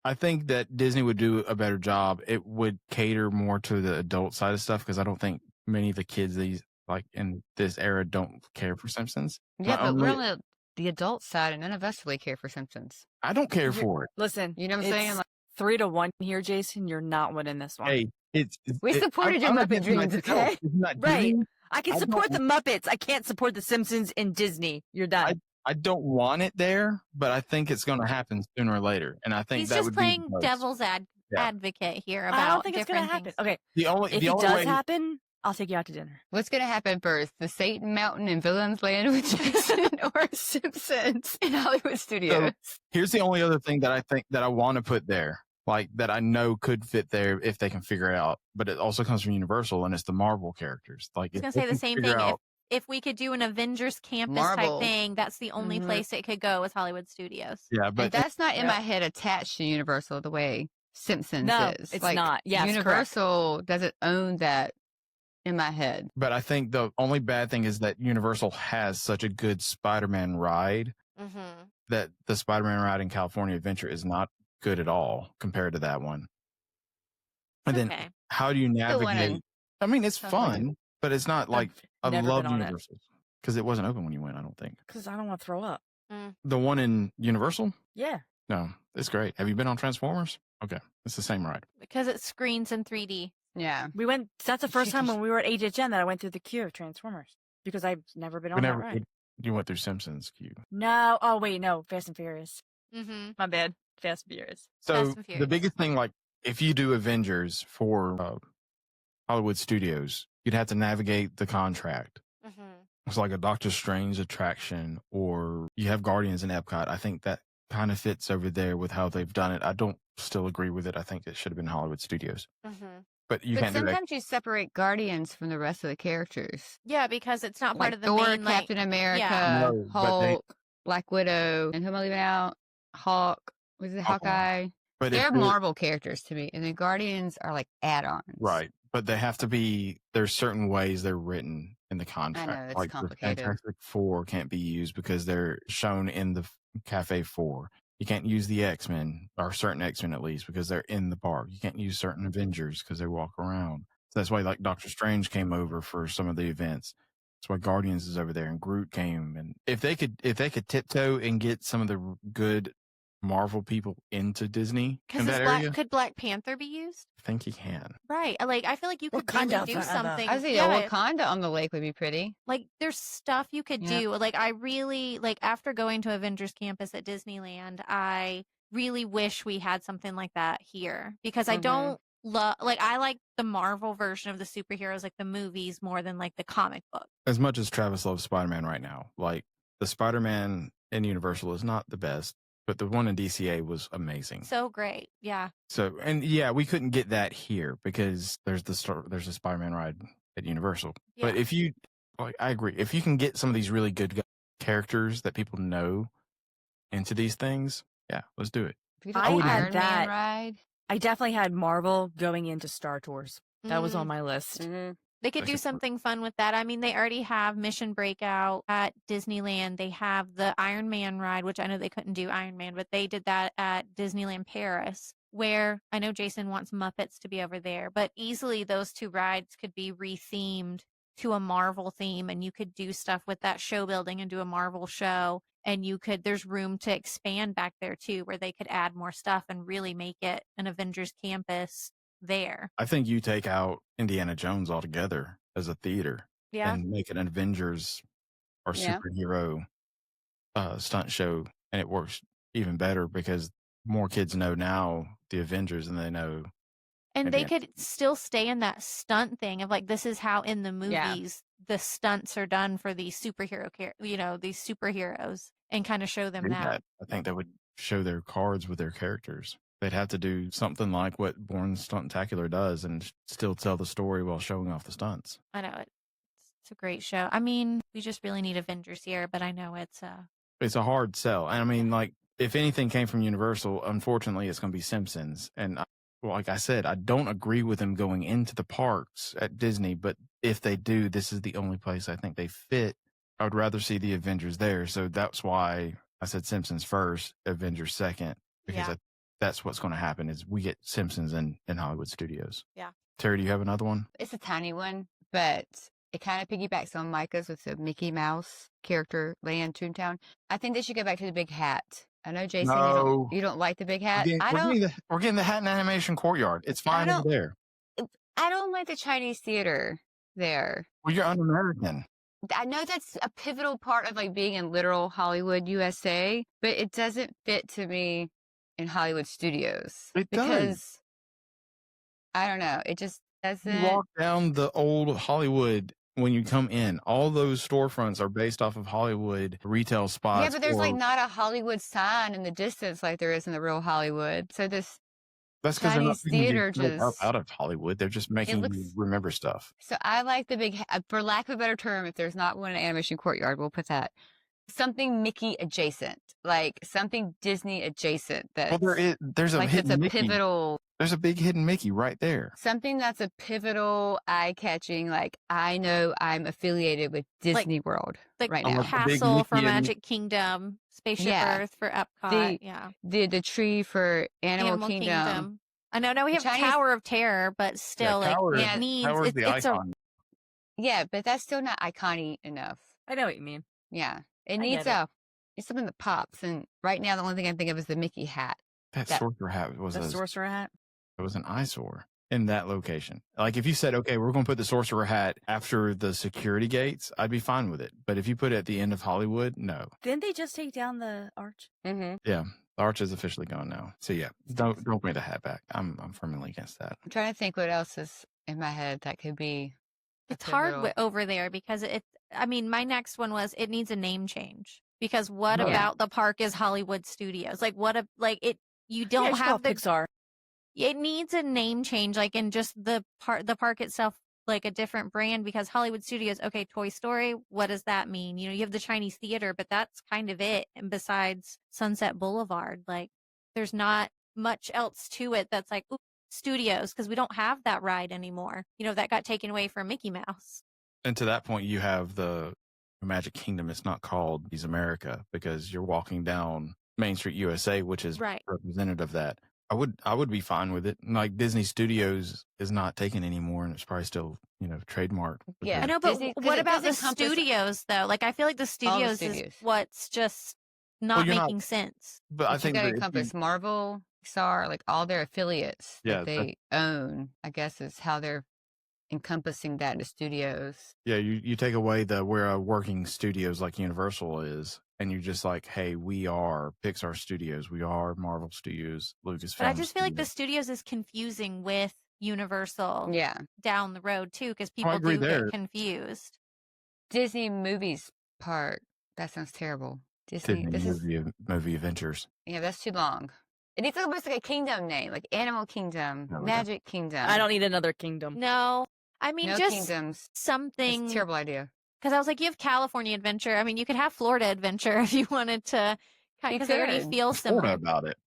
I think that Disney would do a better job. It would cater more to the adult side of stuff because I don't think many of the kids in this era don't care for Simpsons. Yeah, Not but we're only- on the adult side, and none of us really care for Simpsons. I don't care for it. Listen, You know what I'm saying? it's Like, 3-1 here, Jason. You're not winning this one. Hey, We supported your I'm not Muppet getting my- Dreams, okay? It's not Right. Disney. I can I support the don't- Muppets. I can't support the Simpsons and Disney. You're done. I don't want it there, but I think it's going to happen sooner or later. And I think He's that just would playing be the most. devil's Yeah. advocate here about I don't think it's different gonna happen. things. Okay, The only if the it only does way happen, I'll take you out to dinner. What's going to happen first? The Satan Mountain in Villains Land with Jason or Simpsons in Hollywood Studios? here's the only other thing that I think that I want to put there, like that I know could fit there if they can figure it out. But it also comes from Universal, and it's the Marvel characters. Like I was if gonna they say the can same figure thing. out- If we could do an Avengers campus Marvel. type thing, that's the only Mhm. place it could go is Hollywood Studios. yeah, But but that's not in yeah. my head attached to Universal the way Simpsons No, is. it's Like, not. Yes, correct. Universal doesn't own that in my head. but I think the only bad thing is that Universal has such a good Spider-Man ride Mm-hmm. that the Spider-Man ride in California Adventure is not good at all compared to that one. And then Okay. how do you Still winning. navigate? I mean, it's Still fun, winning. but it's not like I never love been on it. Universal because it wasn't open when you went. I don't think Because I don't want to throw up. the one in Universal. Yeah. No, it's great. Have you been on Transformers? Okay, it's the same ride. Because it screens in 3D. Yeah. We went, that's the first She time just- when we were at HHN that I went through the queue of Transformers. Because I've never been on that ride. You went through Simpsons queue. No. Oh, wait, no. Fast and Furious. Mm-hmm. My bad. Fast and Furious. So Fast and the Furious. biggest thing, like if you do Avengers for Hollywood Studios, you'd have to navigate the contract. Mm-hmm. It's like a Doctor Strange attraction, or you have Guardians in Epcot. I think that kind of fits over there with how they've done it. I don't still agree with it. I think it should have been Hollywood Studios, Mm-hmm. but you But can't do that. sometimes you separate Guardians from the rest of the characters. Yeah, because it's not part Like of the Thor, main, like, Captain America, yeah. No, but they- Hulk, Black Widow, and who am I leaving out? Hawk. Was it Hawkeye? But if They're you're- Marvel characters to me, and the Guardians are like add-ons. right? But they have to be. There's certain ways they're written in the contract. it's like complicated. The Fantastic Four can't be used because they're shown in the Cafe 4. You can't use the X-Men, or certain X-Men at least, because they're in the park. You can't use certain Avengers because they walk around. So that's why like Doctor Strange came over for some of the events. That's why Guardians is over there and Groot came. And if they could tiptoe and get some of the good Marvel people into Disney in Because that area, could Black Panther be used? I think he can. Right. Like, I feel like you could Wakanda really do forever. something. I was thinking Yeah, Wakanda on the lake would be pretty. like, there's stuff you could Yeah. do. Like, I really, like, after going to Avengers Campus at Disneyland, I really wish we had something like that here. Because I Mhm. don't love, like, I like the Marvel version of the superheroes, like the movies, more than, like, the comic book. As much as Travis loves Spider-Man right now, like the Spider-Man in Universal is not the best, but the one in DCA was amazing. So great. Yeah. So, and yeah, we couldn't get that here because there's a Spider-Man ride at Universal. Yeah. But if you, like, I agree. If you can get some of these really good characters that people know into these things, yeah, let's do it. If you did I the had Iron that. Man ride. I definitely had Marvel going into Star Tours. That was Mhm. on my list. Mm-hmm. They could do Especially for- something fun with that. I mean, they already have Mission Breakout at Disneyland. They have the Iron Man ride, which I know they couldn't do Iron Man, but they did that at Disneyland Paris, where I know Jason wants Muppets to be over there, but easily those two rides could be rethemed to a Marvel theme, and you could do stuff with that show building and do a Marvel show. And there's room to expand back there too, where they could add more stuff and really make it an Avengers campus there. I think you take out Indiana Jones altogether as a theater and make it an Avengers or superhero stunt show, and it works even better because more kids know now the Avengers than they know. And they could still stay in that stunt thing of like, this is how in the movies the stunts are done for these superhero, these superheroes, and kind of show them that. I think that would show their cards with their characters. They'd have to do something like what Bourne Stuntacular does and still tell the story while showing off the stunts. I know it's a great show. I mean, we just really need Avengers here, but I know it's a hard sell. And I mean, like, if anything came from Universal, unfortunately, it's going to be Simpsons. And like I said, I don't agree with them going into the parks at Disney, but if they do, this is the only place I think they fit. I would rather see the Avengers there. So that's why I said Simpsons first, Avengers second, because that's what's going to happen is we get Simpsons in Hollywood Studios. Yeah. Terri, do you have another one? It's a tiny one, but it kind of piggybacks on Myka's with the Mickey Mouse character, Land Toontown. I think they should go back to the big hat. I know, Jason, you don't like the big hat. We're getting the Hat and Animation Courtyard. It's fine over there. I don't like the Chinese theater there. Well, you're un-American. I know that's a pivotal part of like being in literal Hollywood, USA, but it doesn't fit to me in Hollywood Studios. It does. I don't know. It just doesn't. You walk down the old Hollywood when you come in. All those storefronts are based off of Hollywood retail spots. Yeah, but there's like not a Hollywood sign in the distance like there is in the real Hollywood. So that's because they're not theater just out of Hollywood. They're just making you remember stuff. So I like the big, for lack of a better term, if there's not one in Animation Courtyard, we'll put that. Something Mickey adjacent, like something Disney adjacent. There's a like hidden it's a Mickey. Pivotal. There's a big hidden Mickey right there. Something that's a pivotal, eye-catching, like I know I'm affiliated with Disney World right now. Castle for Magic Kingdom, Spaceship Earth for Epcot, the tree for Animal Kingdom. I know now we have Tower of Terror, but still, it needs the icon. Yeah, but that's still not iconic enough. I know what you mean. Yeah, it needs it's something that pops. And right now, the only thing I think of is the Mickey hat. That sorcerer hat was sorcerer hat. It was an eyesore in that location. Like if you said, okay, we're going to put the sorcerer hat after the security gates, I'd be fine with it. But if you put it at the end of Hollywood, no. Didn't they just take down the arch? Mm-hmm. Yeah. The arch is officially gone now. So yeah, don't bring the hat back. I'm firmly against that. I'm trying to think what else is in my head that could be. It's hard over there because my next one was it needs a name change because what about the park is Hollywood Studios? Like you don't have the Pixar. It needs a name change, like in just the park itself, like a different brand because Hollywood Studios, okay, Toy Story, what does that mean? You have the Chinese theater, but that's kind of it. And besides Sunset Boulevard, like there's not much else to it that's like studios because we don't have that ride anymore. That got taken away from Mickey Mouse. And to that point, you have the Magic Kingdom. It's not called Disney's America because you're walking down Main Street USA, which is representative of that. I would be fine with it. Like Disney Studios is not taken anymore, and it's probably still trademarked. Yeah, I know, but what about the studios though? Like I feel like the studios is what's just not making sense. But I think you got to encompass Marvel, Pixar, like all their affiliates that they own. I guess is how they're encompassing that in the studios. Yeah, you take away where a working studios like Universal is. And you're just like, hey, we are Pixar Studios. We are Marvel Studios, Lucasfilm. But I just feel like the studios is confusing with Universal down the road, too, because people do get confused. Disney Movies Park. That sounds terrible. Disney Movie Adventures. Yeah, that's too long. It needs almost like a kingdom name, like Animal Kingdom, Magic Kingdom. I don't need another kingdom. No. I mean, no just kingdoms. Something. That's a terrible idea. Because I was like, you have California Adventure. I mean, you could have Florida Adventure if you wanted to, because they already feel similar. Florida about it.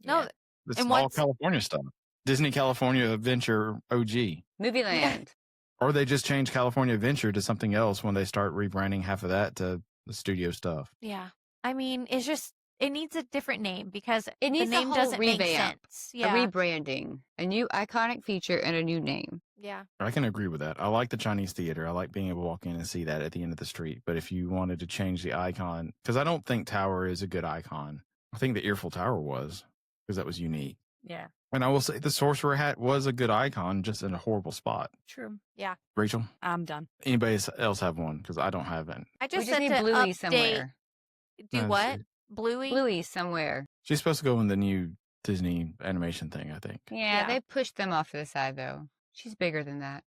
No, it's all California stuff. Disney California Adventure OG. Movieland. Or they just change California Adventure to something else when they start rebranding half of that to the studio stuff. Yeah. I mean, it's It needs a different name because It needs the a name whole doesn't make revamp, sense. a Yeah. rebranding, a new iconic feature, and a new name. Yeah. I can agree with that. I like the Chinese theater. I like being able to walk in and see that at the end of the street. But if you wanted to change the icon, because I don't think Tower is a good icon. I think the Earful Tower was, because that was unique. Yeah, And I will say the Sorcerer Hat was a good icon, just in a horrible spot. true. Yeah. Rachel, I'm done. anybody else have one? Because I don't have it. I We just just said need to Bluey update. somewhere. Do No, what? Bluey? Bluey somewhere. She's supposed to go in the new Disney animation thing, I think. Yeah, Yeah. they pushed them off to the side, though. She's bigger than that.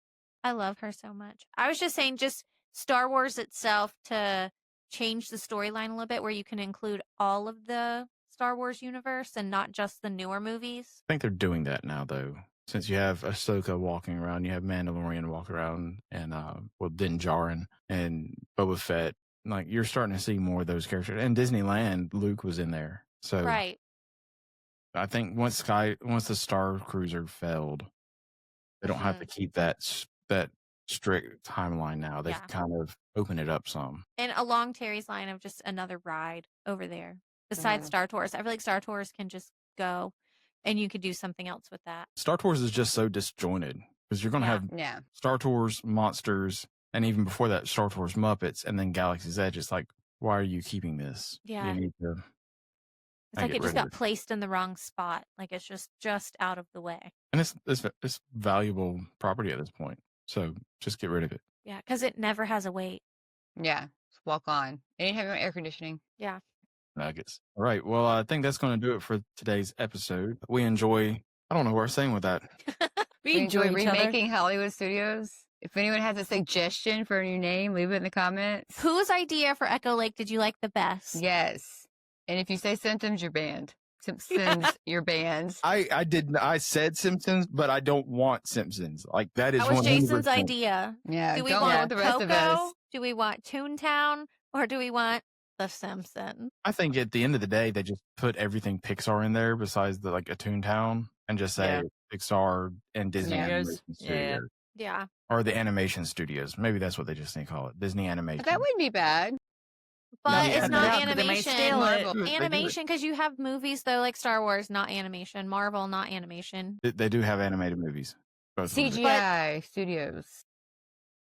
I love her so much. I was just saying, just Star Wars itself to change the storyline a little bit where you can include all of the Star Wars universe and not just the newer movies. I think they're doing that now, though. Since you have Ahsoka walking around, you have Mandalorian walk around, and Din Djarin and Boba Fett. Like, you're starting to see more of those characters. And Disneyland, Luke was in there. So Right. I think once the Star Cruiser failed, they don't have to keep that strict timeline now. They've Yeah. kind of opened it up some. And along Terry's line of just another ride over there besides Mhm. Star Tours. I feel like Star Tours can just go and you could do something else with that. Star Tours is just so disjointed because you're going to Yeah. have Yeah. Star Tours, Monsters, and even before that, Star Tours Muppets, and then Galaxy's Edge. It's like, why are you keeping this? Yeah. You need to It's like get it just rid of got placed in the wrong spot. Like it's just out of the way. And it's valuable property at this point. So just get rid of it. Yeah, because it never has a wait. Yeah. Just walk on. Anytime you want air conditioning. Yeah. Nuggets. All right. Well, I think that's going to do it for today's episode. We enjoy, I don't know what we're saying with that. We enjoy each other. remaking Hollywood Studios. If anyone has a suggestion for a new name, leave it in the comments. Whose idea for Echo Lake did you like the best? Yes. And if you say Symptoms, you're banned. Simpsons, you're banned. I said Simpsons, but I don't want Simpsons. Like that is That was 100%. Jason's idea. Yeah. Do we don't want want the rest Coco? of us. Do we want Toontown? Or do we want The Simpsons? I think at the end of the day, they just put everything Pixar in there besides a Toontown and just say Yeah. Pixar and Disney Yeah. Animation Yeah. Studios. Yeah. Or the animation studios. Maybe that's what they just need to call it. Disney Animation. That wouldn't be bad. But Yeah, it's but not they might animation. steal it. Marvel. They do it. Animation, because you have movies, though, like Star Wars, not animation. Marvel, not animation. They do have animated movies. Both of them do. CGI Studios.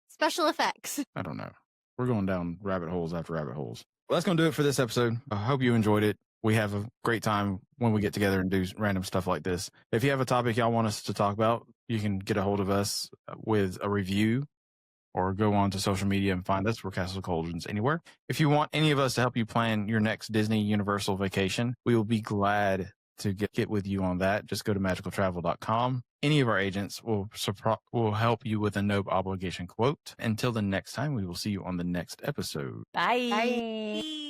Special effects. I don't know. We're going down rabbit holes after rabbit holes. Well, that's going to do it for this episode. I hope you enjoyed it. We have a great time when we get together and do random stuff like this. If you have a topic y'all want us to talk about, you can get a hold of us with a review or go on to social media and find us. We're Castle Cauldrons anywhere. If you want any of us to help you plan your next Disney Universal vacation, we will be glad to get with you on that. Just go to magicaltravel.com. Any of our agents will help you with a no obligation quote. Until the next time, we will see you on the next episode. Bye. Bye.